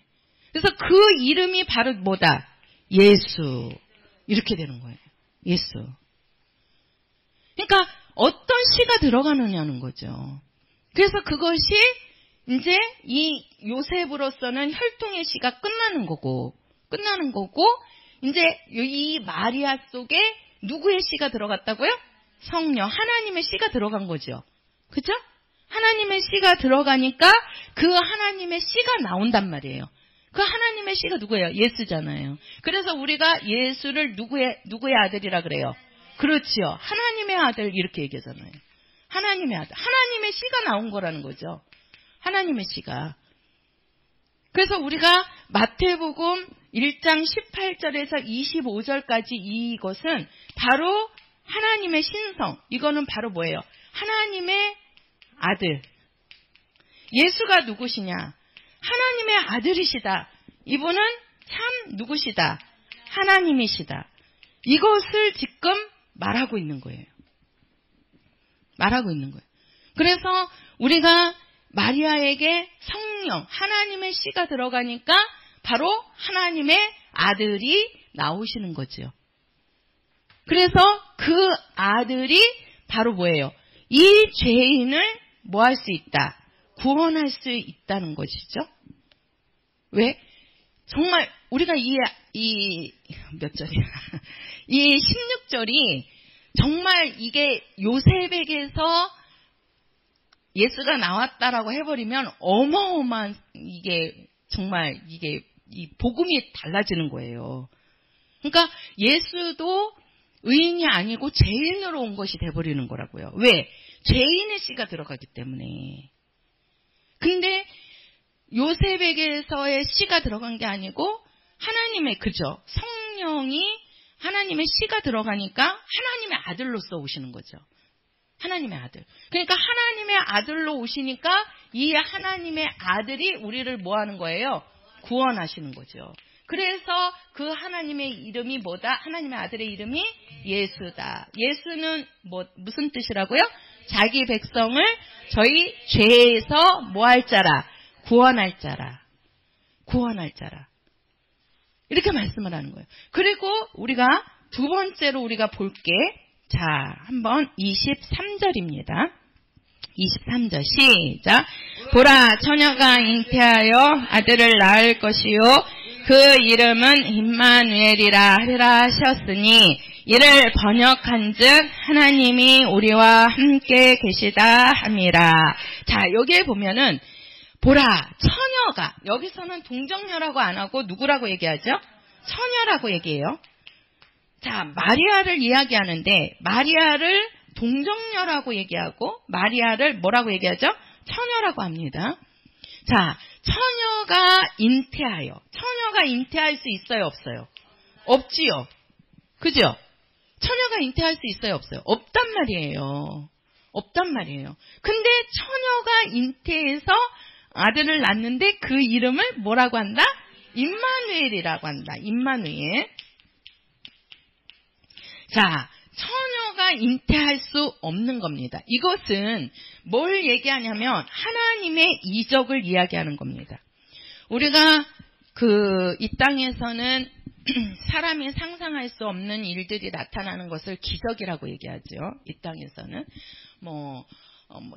그래서 그 이름이 바로 뭐다? 예수. 이렇게 되는 거예요. 예수. 그러니까 어떤 씨가 들어가느냐는 거죠. 그래서 그것이 이제 이 요셉으로서는 혈통의 씨가 끝나는 거고 이제 이 마리아 속에 누구의 씨가 들어갔다고요? 성령, 하나님의 씨가 들어간 거죠. 그죠? 하나님의 씨가 들어가니까 그 하나님의 씨가 나온단 말이에요. 그 하나님의 씨가 누구예요? 예수잖아요. 그래서 우리가 예수를 누구의 아들이라 그래요? 그렇지요. 하나님의 아들 이렇게 얘기하잖아요. 하나님의 아들. 하나님의 씨가 나온 거라는 거죠. 하나님의 씨가. 그래서 우리가 마태복음 1장 18절에서 25절까지 이것은 바로 하나님의 신성. 이거는 바로 뭐예요? 하나님의 아들. 예수가 누구시냐? 하나님의 아들이시다. 이분은 참 누구시다? 하나님이시다. 이것을 지금 말하고 있는 거예요. 말하고 있는 거예요. 그래서 우리가 마리아에게 성령, 하나님의 씨가 들어가니까 바로 하나님의 아들이 나오시는 거죠. 그래서 그 아들이 바로 뭐예요? 이 죄인을 뭐 할 수 있다? 구원할 수 있다는 것이죠. 왜? 정말 우리가 몇 절이야? 이 16절이 정말 이게 요셉에게서 예수가 나왔다라고 해버리면 어마어마한 이게 정말 이게 이 복음이 달라지는 거예요. 그러니까 예수도 의인이 아니고 죄인으로 온 것이 돼버리는 거라고요. 왜? 죄인의 씨가 들어가기 때문에. 근데 요셉에게서의 씨가 들어간 게 아니고 하나님의 그죠? 성령이 하나님의 씨가 들어가니까 하나님의 아들로서 오시는 거죠. 하나님의 아들. 그러니까 하나님의 아들로 오시니까 이 하나님의 아들이 우리를 뭐 하는 거예요? 구원하시는 거죠. 그래서 그 하나님의 이름이 뭐다? 하나님의 아들의 이름이 예수다. 예수는 무슨 뜻이라고요? 자기 백성을 저희 죄에서 뭐 할 자라? 구원할 자라. 구원할 자라. 이렇게 말씀을 하는 거예요. 그리고 우리가 두 번째로 우리가 볼 게 자, 한번 23절입니다. 23절 시작. 보라 처녀가 잉태하여 아들을 낳을 것이요 그 이름은 임마누엘이라 하리라 하셨으니 이를 번역한즉 하나님이 우리와 함께 계시다 함이라. 자, 여기에 보면은 보라 처녀가 여기서는 동정녀라고 안 하고 누구라고 얘기하죠? 처녀라고 얘기해요. 자, 마리아를 이야기하는데 마리아를 동정녀라고 얘기하고 마리아를 뭐라고 얘기하죠? 처녀라고 합니다. 자, 처녀가 잉태하여. 처녀가 잉태할 수 있어요, 없어요? 없지요. 그죠? 처녀가 잉태할 수 있어요, 없어요? 없단 말이에요. 없단 말이에요. 근데 처녀가 잉태해서 아들을 낳는데 그 이름을 뭐라고 한다? 임마누엘이라고 한다. 임마누엘. 자, 처녀가 잉태할 수 없는 겁니다. 이것은 뭘 얘기하냐면 하나님의 이적을 이야기하는 겁니다. 우리가 이 땅에서는 사람이 상상할 수 없는 일들이 나타나는 것을 기적이라고 얘기하죠. 이 땅에서는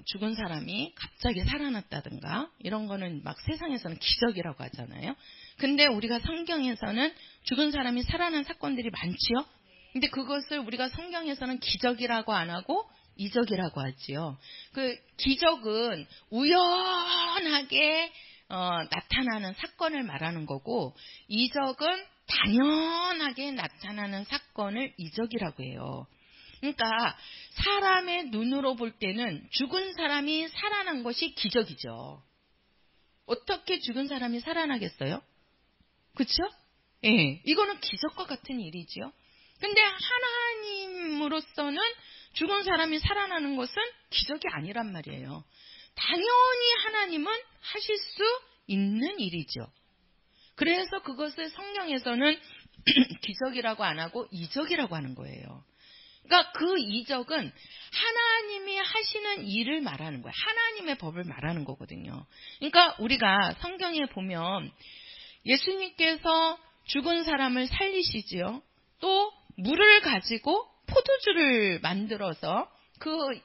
죽은 사람이 갑자기 살아났다든가 이런 거는 막 세상에서는 기적이라고 하잖아요. 근데 우리가 성경에서는 죽은 사람이 살아난 사건들이 많지요. 근데 그것을 우리가 성경에서는 기적이라고 안 하고 이적이라고 하지요. 그 기적은 우연하게 나타나는 사건을 말하는 거고 이적은 당연하게 나타나는 사건을 이적이라고 해요. 그러니까 사람의 눈으로 볼 때는 죽은 사람이 살아난 것이 기적이죠. 어떻게 죽은 사람이 살아나겠어요? 그렇죠? 예, 이거는 기적과 같은 일이지요. 근데 하나님으로서는 죽은 사람이 살아나는 것은 기적이 아니란 말이에요. 당연히 하나님은 하실 수 있는 일이죠. 그래서 그것을 성경에서는 기적이라고 안 하고 이적이라고 하는 거예요. 그러니까 그 이적은 하나님이 하시는 일을 말하는 거예요. 하나님의 법을 말하는 거거든요. 그러니까 우리가 성경에 보면 예수님께서 죽은 사람을 살리시지요. 또 물을 가지고 포도주를 만들어서 그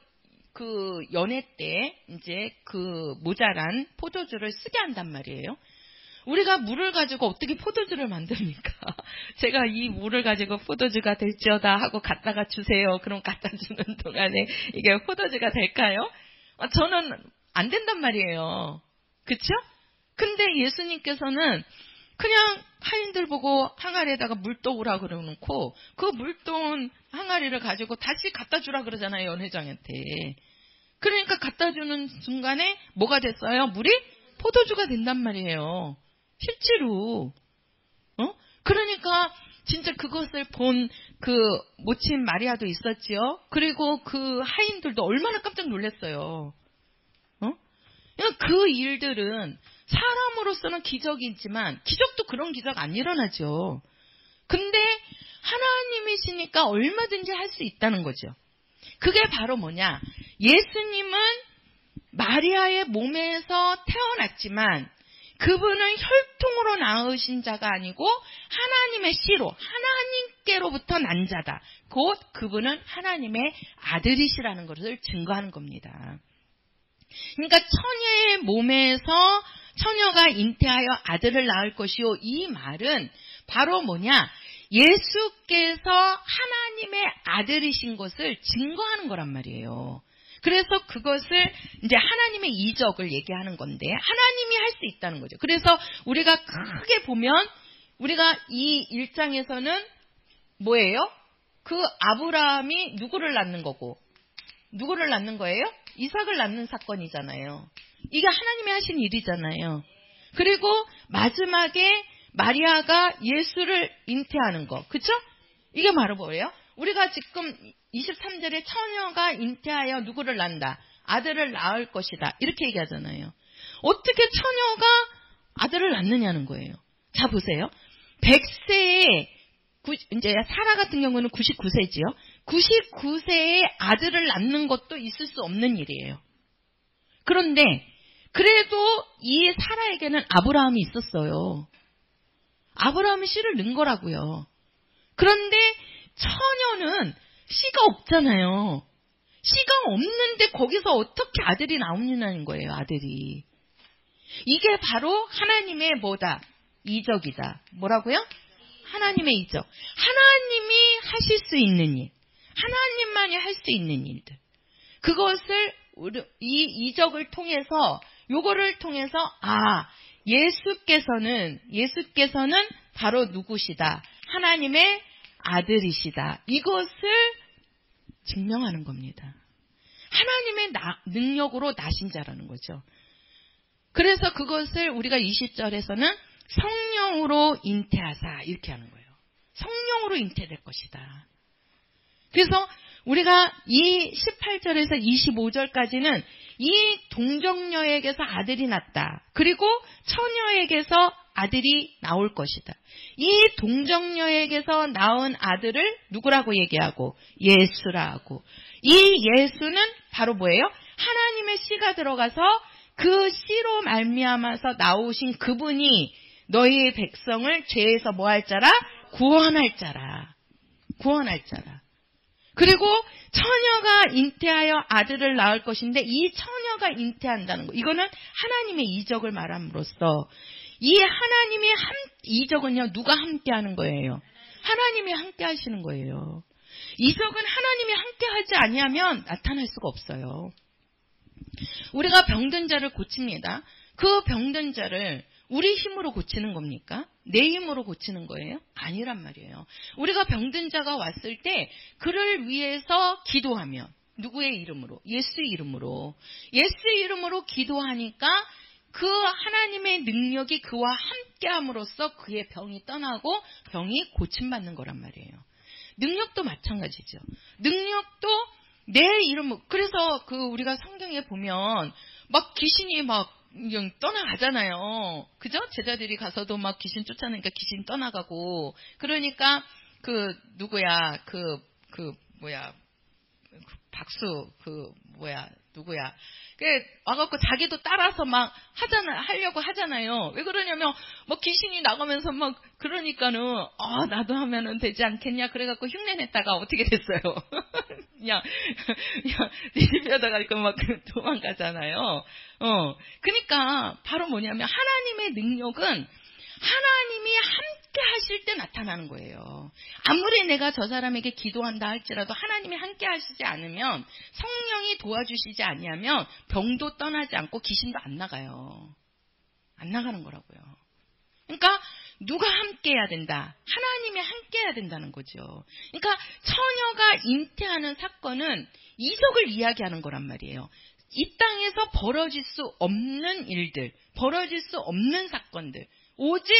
연회 때 이제 그 모자란 포도주를 쓰게 한단 말이에요. 우리가 물을 가지고 어떻게 포도주를 만듭니까? 제가 이 물을 가지고 포도주가 될지어다 하고 갖다가 주세요. 그럼 갖다 주는 동안에 이게 포도주가 될까요? 저는 안 된단 말이에요. 그쵸? 근데 예수님께서는 그냥 하인들 보고 항아리에다가 물떠오라 그러놓고 그 물떠온 항아리를 가지고 다시 갖다 주라 그러잖아요. 연회장한테. 그러니까 갖다 주는 순간에 뭐가 됐어요? 물이 포도주가 된단 말이에요. 실제로. 그러니까 진짜 그것을 본 그 모친 마리아도 있었지요. 그리고 그 하인들도 얼마나 깜짝 놀랐어요. 그 일들은 사람으로서는 기적이지만 기적도 그런 기적 안 일어나죠. 근데 하나님이시니까 얼마든지 할 수 있다는 거죠. 그게 바로 뭐냐? 예수님은 마리아의 몸에서 태어났지만 그분은 혈통으로 낳으신 자가 아니고 하나님의 씨로 하나님께로부터 난 자다. 곧 그분은 하나님의 아들이시라는 것을 증거하는 겁니다. 그러니까 처녀의 몸에서 처녀가 잉태하여 아들을 낳을 것이요. 이 말은 바로 뭐냐? 예수께서 하나님의 아들이신 것을 증거하는 거란 말이에요. 그래서 그것을 이제 하나님의 이적을 얘기하는 건데 하나님이 할 수 있다는 거죠. 그래서 우리가 크게 보면 우리가 이 1장에서는 뭐예요? 그 아브라함이 누구를 낳는 거고 누구를 낳는 거예요? 이삭을 낳는 사건이잖아요. 이게 하나님이 하신 일이잖아요. 그리고 마지막에 마리아가 예수를 잉태하는 거. 그쵸? 이게 바로 뭐예요? 우리가 지금 23절에 처녀가 잉태하여 누구를 낳는다? 아들을 낳을 것이다. 이렇게 얘기하잖아요. 어떻게 처녀가 아들을 낳느냐는 거예요. 자, 보세요. 100세에, 이제 사라 같은 경우는 99세지요. 99세에 아들을 낳는 것도 있을 수 없는 일이에요. 그런데, 그래도 이 사라에게는 아브라함이 있었어요. 아브라함이 씨를 낳은 거라고요. 그런데 처녀는 씨가 없잖아요. 씨가 없는데 거기서 어떻게 아들이 나오느냐는 거예요. 아들이. 이게 바로 하나님의 뭐다? 이적이다. 뭐라고요? 하나님의 이적. 하나님이 하실 수 있는 일. 하나님만이 할 수 있는 일들. 그것을 이 이적을 통해서 요거를 통해서 예수께서는 바로 누구시다? 하나님의 아들이시다. 이것을 증명하는 겁니다. 하나님의 능력으로 나신 자라는 거죠. 그래서 그것을 우리가 20절에서는 성령으로 잉태하사 이렇게 하는 거예요. 성령으로 잉태될 것이다. 그래서 우리가 이 18절에서 25절까지는 이 동정녀에게서 아들이 났다. 그리고 처녀에게서 아들이 나올 것이다. 이 동정녀에게서 낳은 아들을 누구라고 얘기하고? 예수라고. 이 예수는 바로 뭐예요? 하나님의 씨가 들어가서 그 씨로 말미암아서 나오신 그분이 너희의 백성을 죄에서 뭐 할 자라? 구원할 자라. 구원할 자라. 그리고 처녀가 잉태하여 아들을 낳을 것인데 이 처녀가 잉태한다는 거. 이거는 하나님의 이적을 말함으로써 이 하나님의 이적은요. 누가 함께 하는 거예요? 하나님이 함께 하시는 거예요. 이적은 하나님이 함께 하지 아니하면 나타날 수가 없어요. 우리가 병든 자를 고칩니다. 그 병든 자를 우리 힘으로 고치는 겁니까? 내 힘으로 고치는 거예요? 아니란 말이에요. 우리가 병든 자가 왔을 때 그를 위해서 기도하면 누구의 이름으로? 예수의 이름으로. 예수의 이름으로 기도하니까 그 하나님의 능력이 그와 함께함으로써 그의 병이 떠나고 병이 고침받는 거란 말이에요. 능력도 마찬가지죠. 능력도 내 이름으로. 그래서 우리가 성경에 보면 막 귀신이 막 떠나가잖아요. 그죠? 제자들이 가서도 막 귀신 쫓아내니까 귀신 떠나가고. 그러니까 누구야, 박수 누구야? 와갖고 자기도 따라서 막 하려고 하잖아요. 왜 그러냐면 뭐 귀신이 나가면서 막 그러니까는 나도 하면은 되지 않겠냐 그래갖고 흉내 냈다가 어떻게 됐어요? 그냥 뒤집혀다가 막 도망가잖아요. 그러니까 바로 뭐냐면 하나님의 능력은 하나님이 함께 하실 때 나타나는 거예요. 아무리 내가 저 사람에게 기도한다 할지라도 하나님이 함께 하시지 않으면, 성령이 도와주시지 아니하면 병도 떠나지 않고 귀신도 안 나가요. 안 나가는 거라고요. 그러니까 누가 함께 해야 된다? 하나님이 함께 해야 된다는 거죠. 그러니까 처녀가 잉태하는 사건은 이적을 이야기하는 거란 말이에요. 이 땅에서 벌어질 수 없는 일들, 벌어질 수 없는 사건들, 오직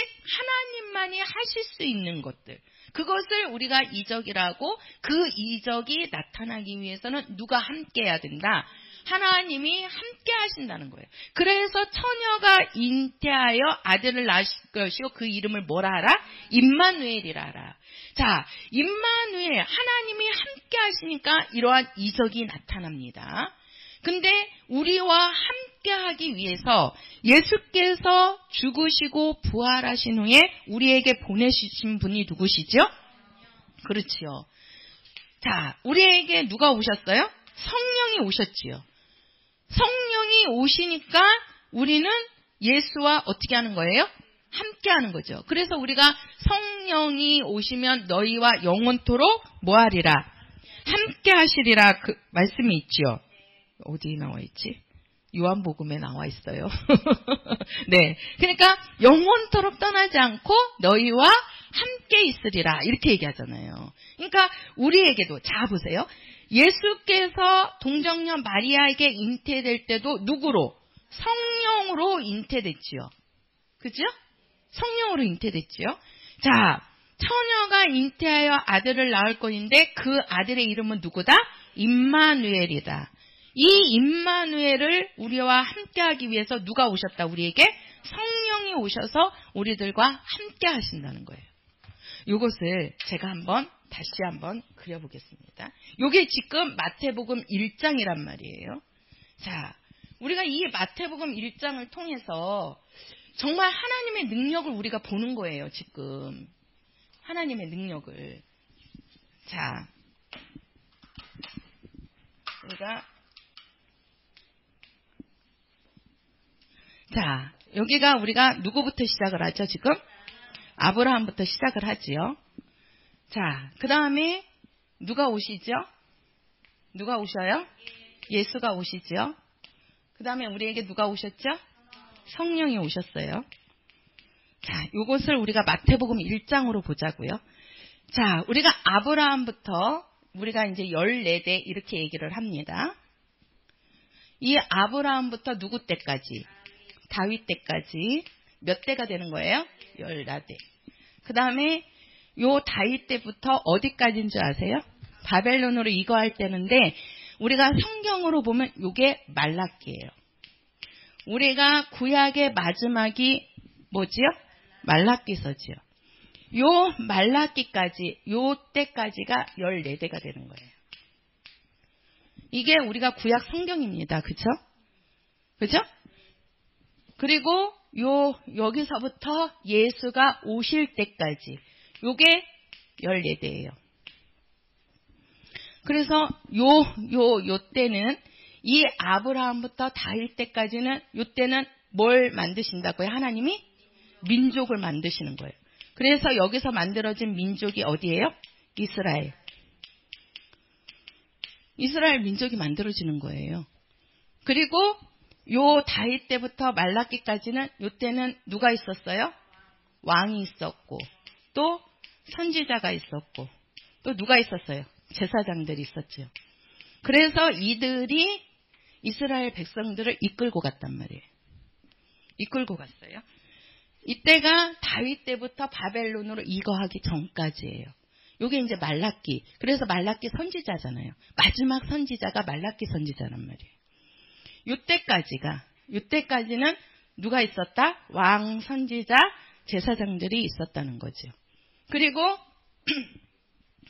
하나님만이 하실 수 있는 것들, 그것을 우리가 이적이라고, 그 이적이 나타나기 위해서는 누가 함께 해야 된다? 하나님이 함께 하신다는 거예요. 그래서 처녀가 잉태하여 아들을 낳으실 것이요 그 이름을 뭐라 하라? 임마누엘이라 하라. 자, 임마누엘, 하나님이 함께 하시니까 이러한 이적이 나타납니다. 근데 우리와 함께 하기 위해서 예수께서 죽으시고 부활하신 후에 우리에게 보내주신 분이 누구시죠? 그렇지요. 자, 우리에게 누가 오셨어요? 성령이 오셨지요. 성령이 오시니까 우리는 예수와 어떻게 하는 거예요? 함께 하는 거죠. 그래서 우리가 성령이 오시면 너희와 영원토록 뭐하리라? 함께 하시리라 그 말씀이 있지요. 어디 나와 있지? 요한복음에 나와 있어요. 네. 그러니까 영원토록 떠나지 않고 너희와 함께 있으리라 이렇게 얘기하잖아요. 그러니까 우리에게도, 자 보세요. 예수께서 동정녀 마리아에게 잉태될 때도 누구로? 성령으로 잉태됐지요. 그죠? 성령으로 잉태됐지요. 자, 처녀가 잉태하여 아들을 낳을 것인데 그 아들의 이름은 누구다? 임마누엘이다. 이 임마누엘을 우리와 함께하기 위해서 누가 오셨다? 우리에게 성령이 오셔서 우리들과 함께 하신다는 거예요. 이것을 제가 다시 한번 그려보겠습니다. 이게 지금 마태복음 1장이란 말이에요. 자, 우리가 이 마태복음 1장을 통해서 정말 하나님의 능력을 우리가 보는 거예요. 지금 하나님의 능력을. 자, 여기가 우리가 누구부터 시작을 하죠? 지금 아브라함부터 시작을 하지요. 자, 그 다음에 누가 오시죠? 누가 오셔요? 예수가 오시죠. 그 다음에 우리에게 누가 오셨죠? 성령이 오셨어요. 자, 요것을 우리가 마태복음 1장으로 보자고요. 자, 우리가 아브라함부터 우리가 이제 14대 이렇게 얘기를 합니다. 이 아브라함부터 누구 때까지? 다윗 때까지 몇 대가 되는 거예요? 14대. 그 다음에 요 다윗 때부터 어디까지인 줄 아세요? 바벨론으로 이거할 때인데 우리가 성경으로 보면 요게 말라기예요. 우리가 구약의 마지막이 뭐지요? 말라기서지요. 요 말라기까지, 요 때까지가 14대가 되는 거예요. 이게 우리가 구약 성경입니다. 그쵸? 그죠? 그리고 여기서부터 예수가 오실 때까지, 요게 14대예요. 그래서 요 때는 이 아브라함부터 다윗 때까지는 요 때는 뭘 만드신다고요? 하나님이 민족을 만드시는 거예요. 그래서 여기서 만들어진 민족이 어디예요? 이스라엘. 이스라엘 민족이 만들어지는 거예요. 그리고 요 다윗 때부터 말라기까지는 요 때는 누가 있었어요? 왕이 있었고 또 선지자가 있었고 또 누가 있었어요? 제사장들이 있었죠. 그래서 이들이 이스라엘 백성들을 이끌고 갔단 말이에요. 이끌고 갔어요. 이때가 다윗 때부터 바벨론으로 이거하기 전까지예요. 요게 이제 말라기. 그래서 말라기 선지자잖아요. 마지막 선지자가 말라기 선지자란 말이에요. 요때까지는 누가 있었다? 왕, 선지자, 제사장들이 있었다는 거죠. 그리고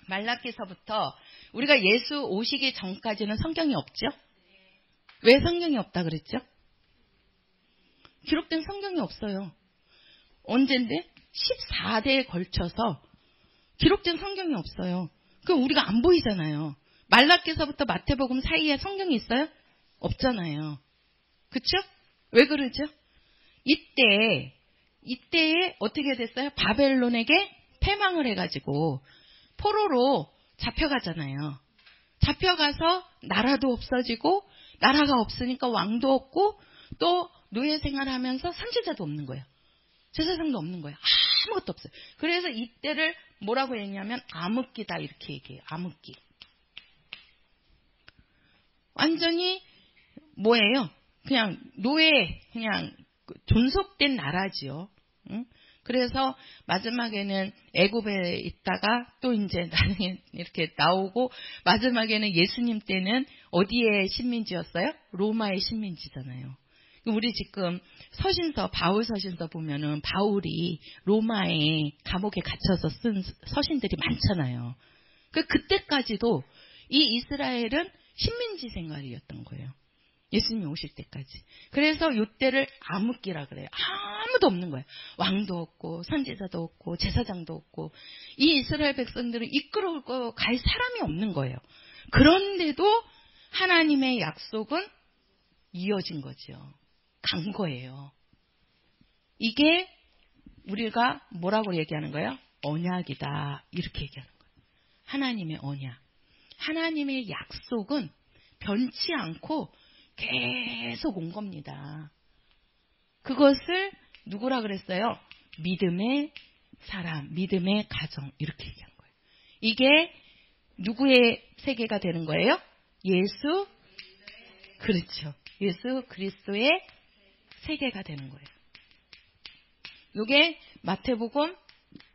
말라기서부터 우리가 예수 오시기 전까지는 성경이 없죠? 왜 성경이 없다 그랬죠? 기록된 성경이 없어요. 언젠데? 14대에 걸쳐서 기록된 성경이 없어요. 그럼 우리가 안 보이잖아요. 말라기서부터 마태복음 사이에 성경이 있어요? 없잖아요. 그쵸? 왜 그러죠? 이때에 어떻게 됐어요? 바벨론에게 패망을 해가지고 포로로 잡혀가잖아요. 잡혀가서 나라도 없어지고 나라가 없으니까 왕도 없고 또 노예 생활하면서 선지자도 없는 거예요. 제사장도 없는 거예요. 아무것도 없어요. 그래서 이때를 뭐라고 했냐면 암흑기다 이렇게 얘기해요. 암흑기. 완전히 뭐예요? 그냥 노예, 그냥 존속된 나라지요. 응? 그래서 마지막에는 애굽에 있다가 또 이제 나중에 이렇게 나오고 마지막에는 예수님 때는 어디의 식민지였어요? 로마의 식민지잖아요. 우리 지금 서신서, 바울 서신서 보면은 바울이 로마의 감옥에 갇혀서 쓴 서신들이 많잖아요. 그때까지도 이 이스라엘은 식민지 생활이었던 거예요. 예수님이 오실 때까지. 그래서 이때를 암흑기라 그래요. 아무도 없는 거예요. 왕도 없고 선지자도 없고 제사장도 없고 이 이스라엘 백성들을 이끌어 갈 사람이 없는 거예요. 그런데도 하나님의 약속은 이어진 거죠. 간 거예요. 이게 우리가 뭐라고 얘기하는 거예요? 언약이다. 이렇게 얘기하는 거예요. 하나님의 언약. 하나님의 약속은 변치 않고 계속 온 겁니다. 그것을 누구라 그랬어요? 믿음의 사람, 믿음의 가정 이렇게 얘기한 거예요. 이게 누구의 세계가 되는 거예요? 예수, 그렇죠. 예수 그리스도의 세계가 되는 거예요. 이게 마태복음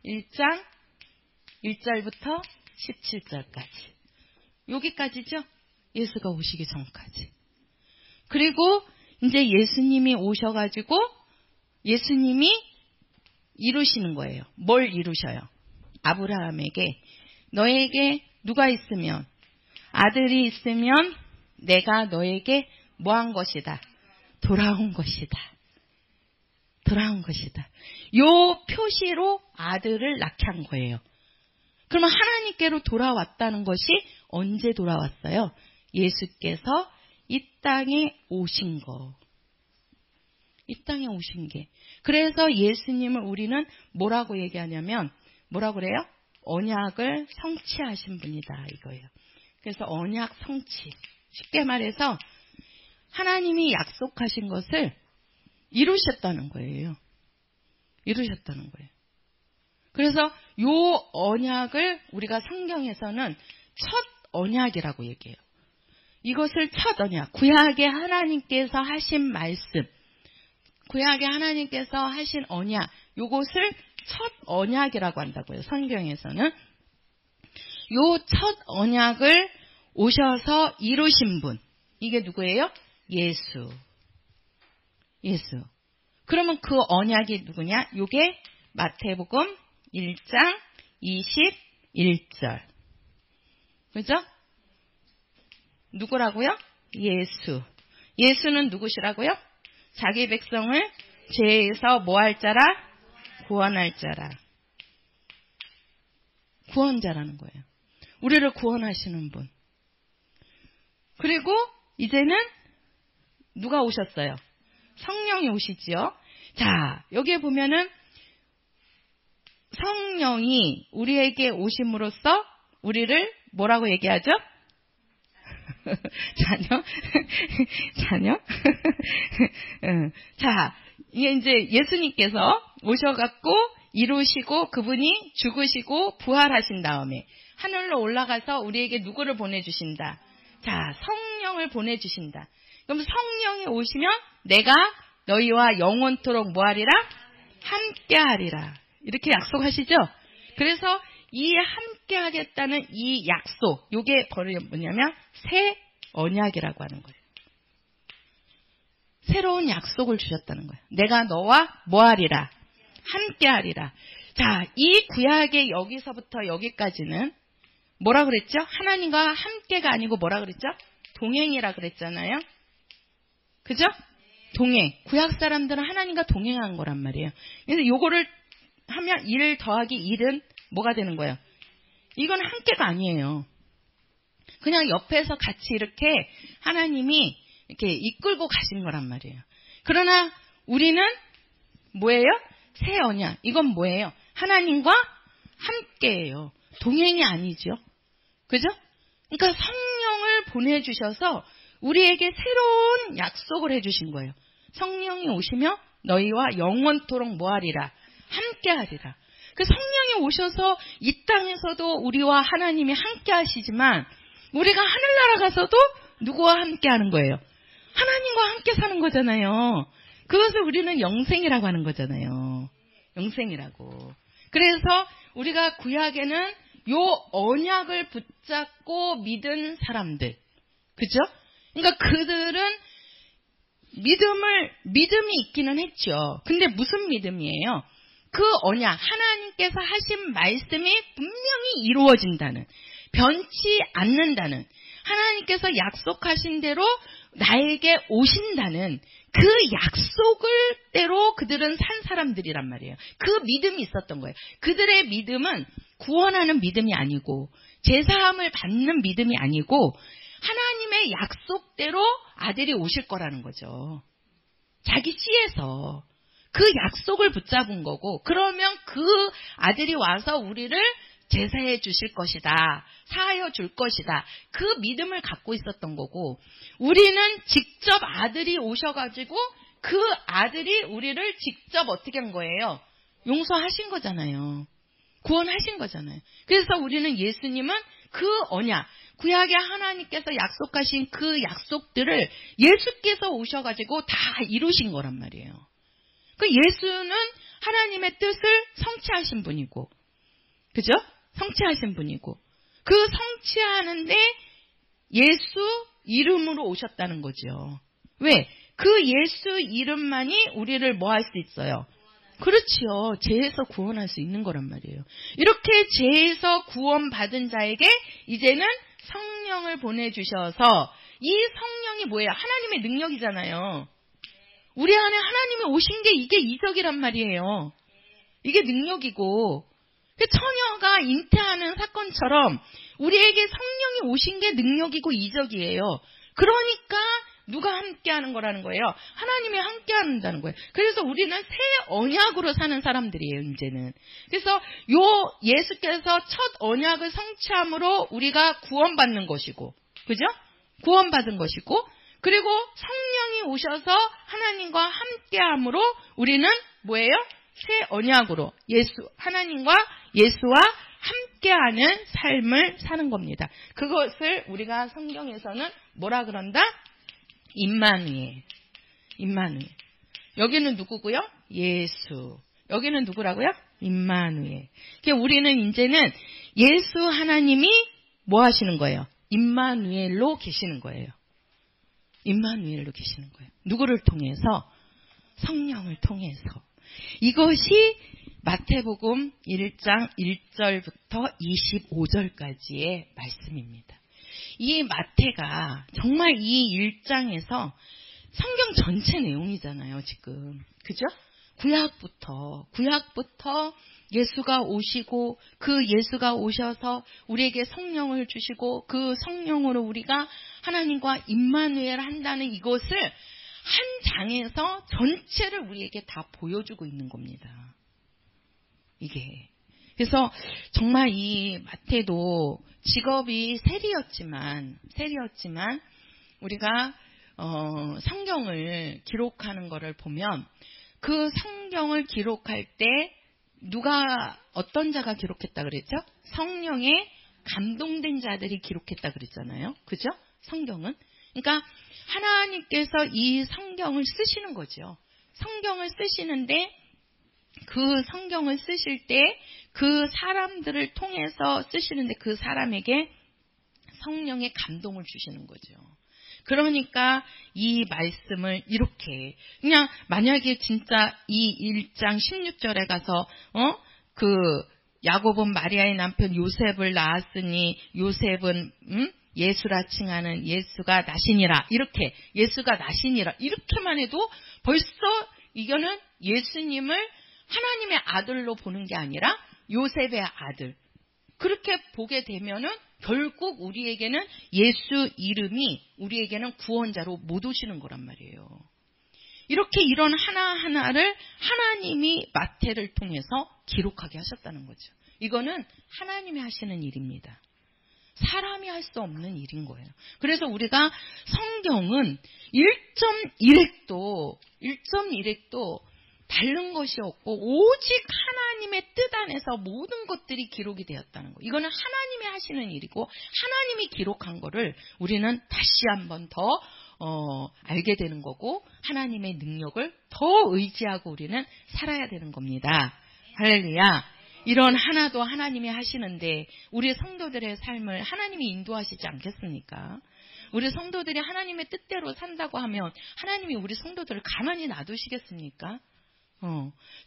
1장 1절부터 17절까지. 여기까지죠? 예수가 오시기 전까지. 그리고 이제 예수님이 오셔가지고 예수님이 이루시는 거예요. 뭘 이루셔요? 아브라함에게 너에게 누가 있으면 아들이 있으면 내가 너에게 뭐 한 것이다? 돌아온 것이다. 돌아온 것이다. 요 표시로 아들을 낳게 한 거예요. 그러면 하나님께로 돌아왔다는 것이 언제 돌아왔어요? 예수께서 이 땅에 오신 거. 이 땅에 오신 게. 그래서 예수님을 우리는 뭐라고 얘기하냐면 뭐라고 그래요? 언약을 성취하신 분이다 이거예요. 그래서 언약 성취. 쉽게 말해서 하나님이 약속하신 것을 이루셨다는 거예요. 이루셨다는 거예요. 그래서 요 언약을 우리가 성경에서는 첫 언약이라고 얘기해요. 이것을 첫 언약, 구약에 하나님께서 하신 말씀, 구약에 하나님께서 하신 언약, 요것을 첫 언약이라고 한다고요. 성경에서는. 요 첫 언약을 오셔서 이루신 분, 이게 누구예요? 예수. 예수. 그러면 그 언약이 누구냐? 요게 마태복음 1장 21절. 그죠? 누구라고요? 예수. 예수는 누구시라고요? 자기 백성을 죄에서 뭐 할 자라? 구원할 자라. 구원자라는 거예요. 우리를 구원하시는 분. 그리고 이제는 누가 오셨어요? 성령이 오시지요. 자, 여기에 보면은 성령이 우리에게 오심으로써 우리를 뭐라고 얘기하죠? 자녀? 자녀? 자, 이게 이제 예수님께서 오셔갖고 이루시고 그분이 죽으시고 부활하신 다음에 하늘로 올라가서 우리에게 누구를 보내주신다? 자, 성령을 보내주신다. 그럼 성령이 오시면 내가 너희와 영원토록 뭐하리라? 함께하리라. 이렇게 약속하시죠? 그래서 이 함께하겠다는 이 약속, 요게 뭐냐면 새 언약이라고 하는 거예요. 새로운 약속을 주셨다는 거예요. 내가 너와 뭐하리라? 함께하리라. 자, 이 구약의 여기서부터 여기까지는 뭐라 그랬죠? 하나님과 함께가 아니고 뭐라 그랬죠? 동행이라 그랬잖아요. 그죠? 동행. 구약 사람들은 하나님과 동행한 거란 말이에요. 그래서 요거를 하면 1 더하기 1은 뭐가 되는 거예요? 이건 함께가 아니에요. 그냥 옆에서 같이 이렇게 하나님이 이렇게 이끌고 가신 거란 말이에요. 그러나 우리는 뭐예요? 새 언약. 이건 뭐예요? 하나님과 함께예요. 동행이 아니죠. 그죠? 그러니까 성령을 보내주셔서 우리에게 새로운 약속을 해주신 거예요. 성령이 오시며 너희와 영원토록 뭐하리라? 함께하리라. 그 성령이 오셔서 이 땅에서도 우리와 하나님이 함께 하시지만 우리가 하늘나라 가서도 누구와 함께 하는 거예요? 하나님과 함께 사는 거잖아요. 그것을 우리는 영생이라고 하는 거잖아요. 영생이라고. 그래서 우리가 구약에는 요 언약을 붙잡고 믿은 사람들. 그죠? 그러니까 그들은 믿음이 있기는 했죠. 근데 무슨 믿음이에요? 그 언약, 하나님께서 하신 말씀이 분명히 이루어진다는, 변치 않는다는, 하나님께서 약속하신 대로 나에게 오신다는 그 약속을 대로 그들은 산 사람들이란 말이에요. 그 믿음이 있었던 거예요. 그들의 믿음은 구원하는 믿음이 아니고 제사함을 받는 믿음이 아니고 하나님의 약속대로 아들이 오실 거라는 거죠. 자기 씨에서 그 약속을 붙잡은 거고, 그러면 그 아들이 와서 우리를 제사해 주실 것이다, 사하여 줄 것이다, 그 믿음을 갖고 있었던 거고, 우리는 직접 아들이 오셔가지고 그 아들이 우리를 직접 어떻게 한 거예요? 용서하신 거잖아요. 구원하신 거잖아요. 그래서 우리는 예수님은 그 언약, 구약의 하나님께서 약속하신 그 약속들을 예수께서 오셔가지고 다 이루신 거란 말이에요. 그 예수는 하나님의 뜻을 성취하신 분이고, 그죠? 성취하신 분이고, 그 성취하는데 예수 이름으로 오셨다는 거죠. 왜? 그 예수 이름만이 우리를 뭐 할 수 있어요? 그렇지요. 죄에서 구원할 수 있는 거란 말이에요. 이렇게 죄에서 구원받은 자에게 이제는 성령을 보내주셔서, 이 성령이 뭐예요? 하나님의 능력이잖아요. 우리 안에 하나님이 오신 게 이게 이적이란 말이에요. 이게 능력이고, 처녀가 잉태하는 사건처럼 우리에게 성령이 오신 게 능력이고 이적이에요. 그러니까 누가 함께하는 거라는 거예요? 하나님이 함께한다는 거예요. 그래서 우리는 새 언약으로 사는 사람들이에요, 이제는. 그래서 요 예수께서 첫 언약을 성취함으로 우리가 구원받는 것이고, 그죠? 구원받은 것이고, 그리고 성령이 오셔서 하나님과 함께함으로 우리는 뭐예요? 새 언약으로 하나님과 예수와 함께하는 삶을 사는 겁니다. 그것을 우리가 성경에서는 뭐라 그런다? 임마누엘. 임마누엘. 여기는 누구고요? 예수. 여기는 누구라고요? 임마누엘. 그러니까 우리는 이제는 예수 하나님이 뭐 하시는 거예요? 임마누엘로 계시는 거예요. 임마누엘로 계시는 거예요. 누구를 통해서? 성령을 통해서. 이것이 마태복음 1장 1절부터 25절까지의 말씀입니다. 이 마태가 정말 이 1장에서 성경 전체 내용이잖아요, 지금. 그죠? 구약부터 예수가 오시고, 그 예수가 오셔서 우리에게 성령을 주시고, 그 성령으로 우리가 하나님과 임마누엘 한다는 이것을 한 장에서 전체를 우리에게 다 보여주고 있는 겁니다. 이게. 그래서 정말 이 마태도 직업이 세리였지만 우리가 성경을 기록하는 거를 보면, 그 성경을 기록할 때 어떤 자가 기록했다 그랬죠? 성령에 감동된 자들이 기록했다 그랬잖아요. 그죠? 성경은. 그러니까 하나님께서 이 성경을 쓰시는 거죠. 성경을 쓰시는데, 그 성경을 쓰실 때 그 사람들을 통해서 쓰시는데 그 사람에게 성령의 감동을 주시는 거죠. 그러니까 이 말씀을 이렇게, 그냥 만약에 진짜 이 1장 16절에 가서 그 야곱은 마리아의 남편 요셉을 낳았으니 요셉은 예수라 칭하는 예수가 나시니라. 이렇게 예수가 나시니라. 이렇게만 해도 벌써 이거는 예수님을 하나님의 아들로 보는 게 아니라 요셉의 아들. 그렇게 보게 되면은 결국 우리에게는 예수 이름이 우리에게는 구원자로 못 오시는 거란 말이에요. 이렇게 이런 하나하나를 하나님이 마태를 통해서 기록하게 하셨다는 거죠. 이거는 하나님이 하시는 일입니다. 사람이 할 수 없는 일인 거예요. 그래서 우리가 성경은 1.1획도 다른 것이 없고 오직 하나님의 뜻 안에서 모든 것들이 기록이 되었다는 거. 이거는 하나님이 하시는 일이고 하나님이 기록한 거를 우리는 다시 한번 더 알게 되는 거고 하나님의 능력을 더 의지하고 우리는 살아야 되는 겁니다. 할렐루야. 이런 하나도 하나님이 하시는데 우리 성도들의 삶을 하나님이 인도하시지 않겠습니까? 우리 성도들이 하나님의 뜻대로 산다고 하면 하나님이 우리 성도들을 가만히 놔두시겠습니까?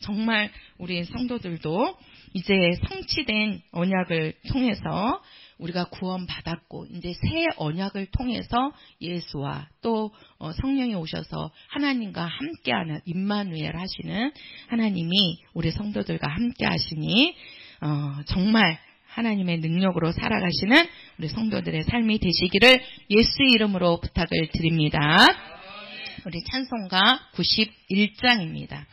정말 우리 성도들도 이제 성취된 언약을 통해서 우리가 구원받았고 이제 새 언약을 통해서 예수와 또 성령이 오셔서 하나님과 함께하는 임마누엘 하시는 하나님이 우리 성도들과 함께 하시니 정말 하나님의 능력으로 살아가시는 우리 성도들의 삶이 되시기를 예수 이름으로 부탁을 드립니다. 우리 찬송가 91장입니다.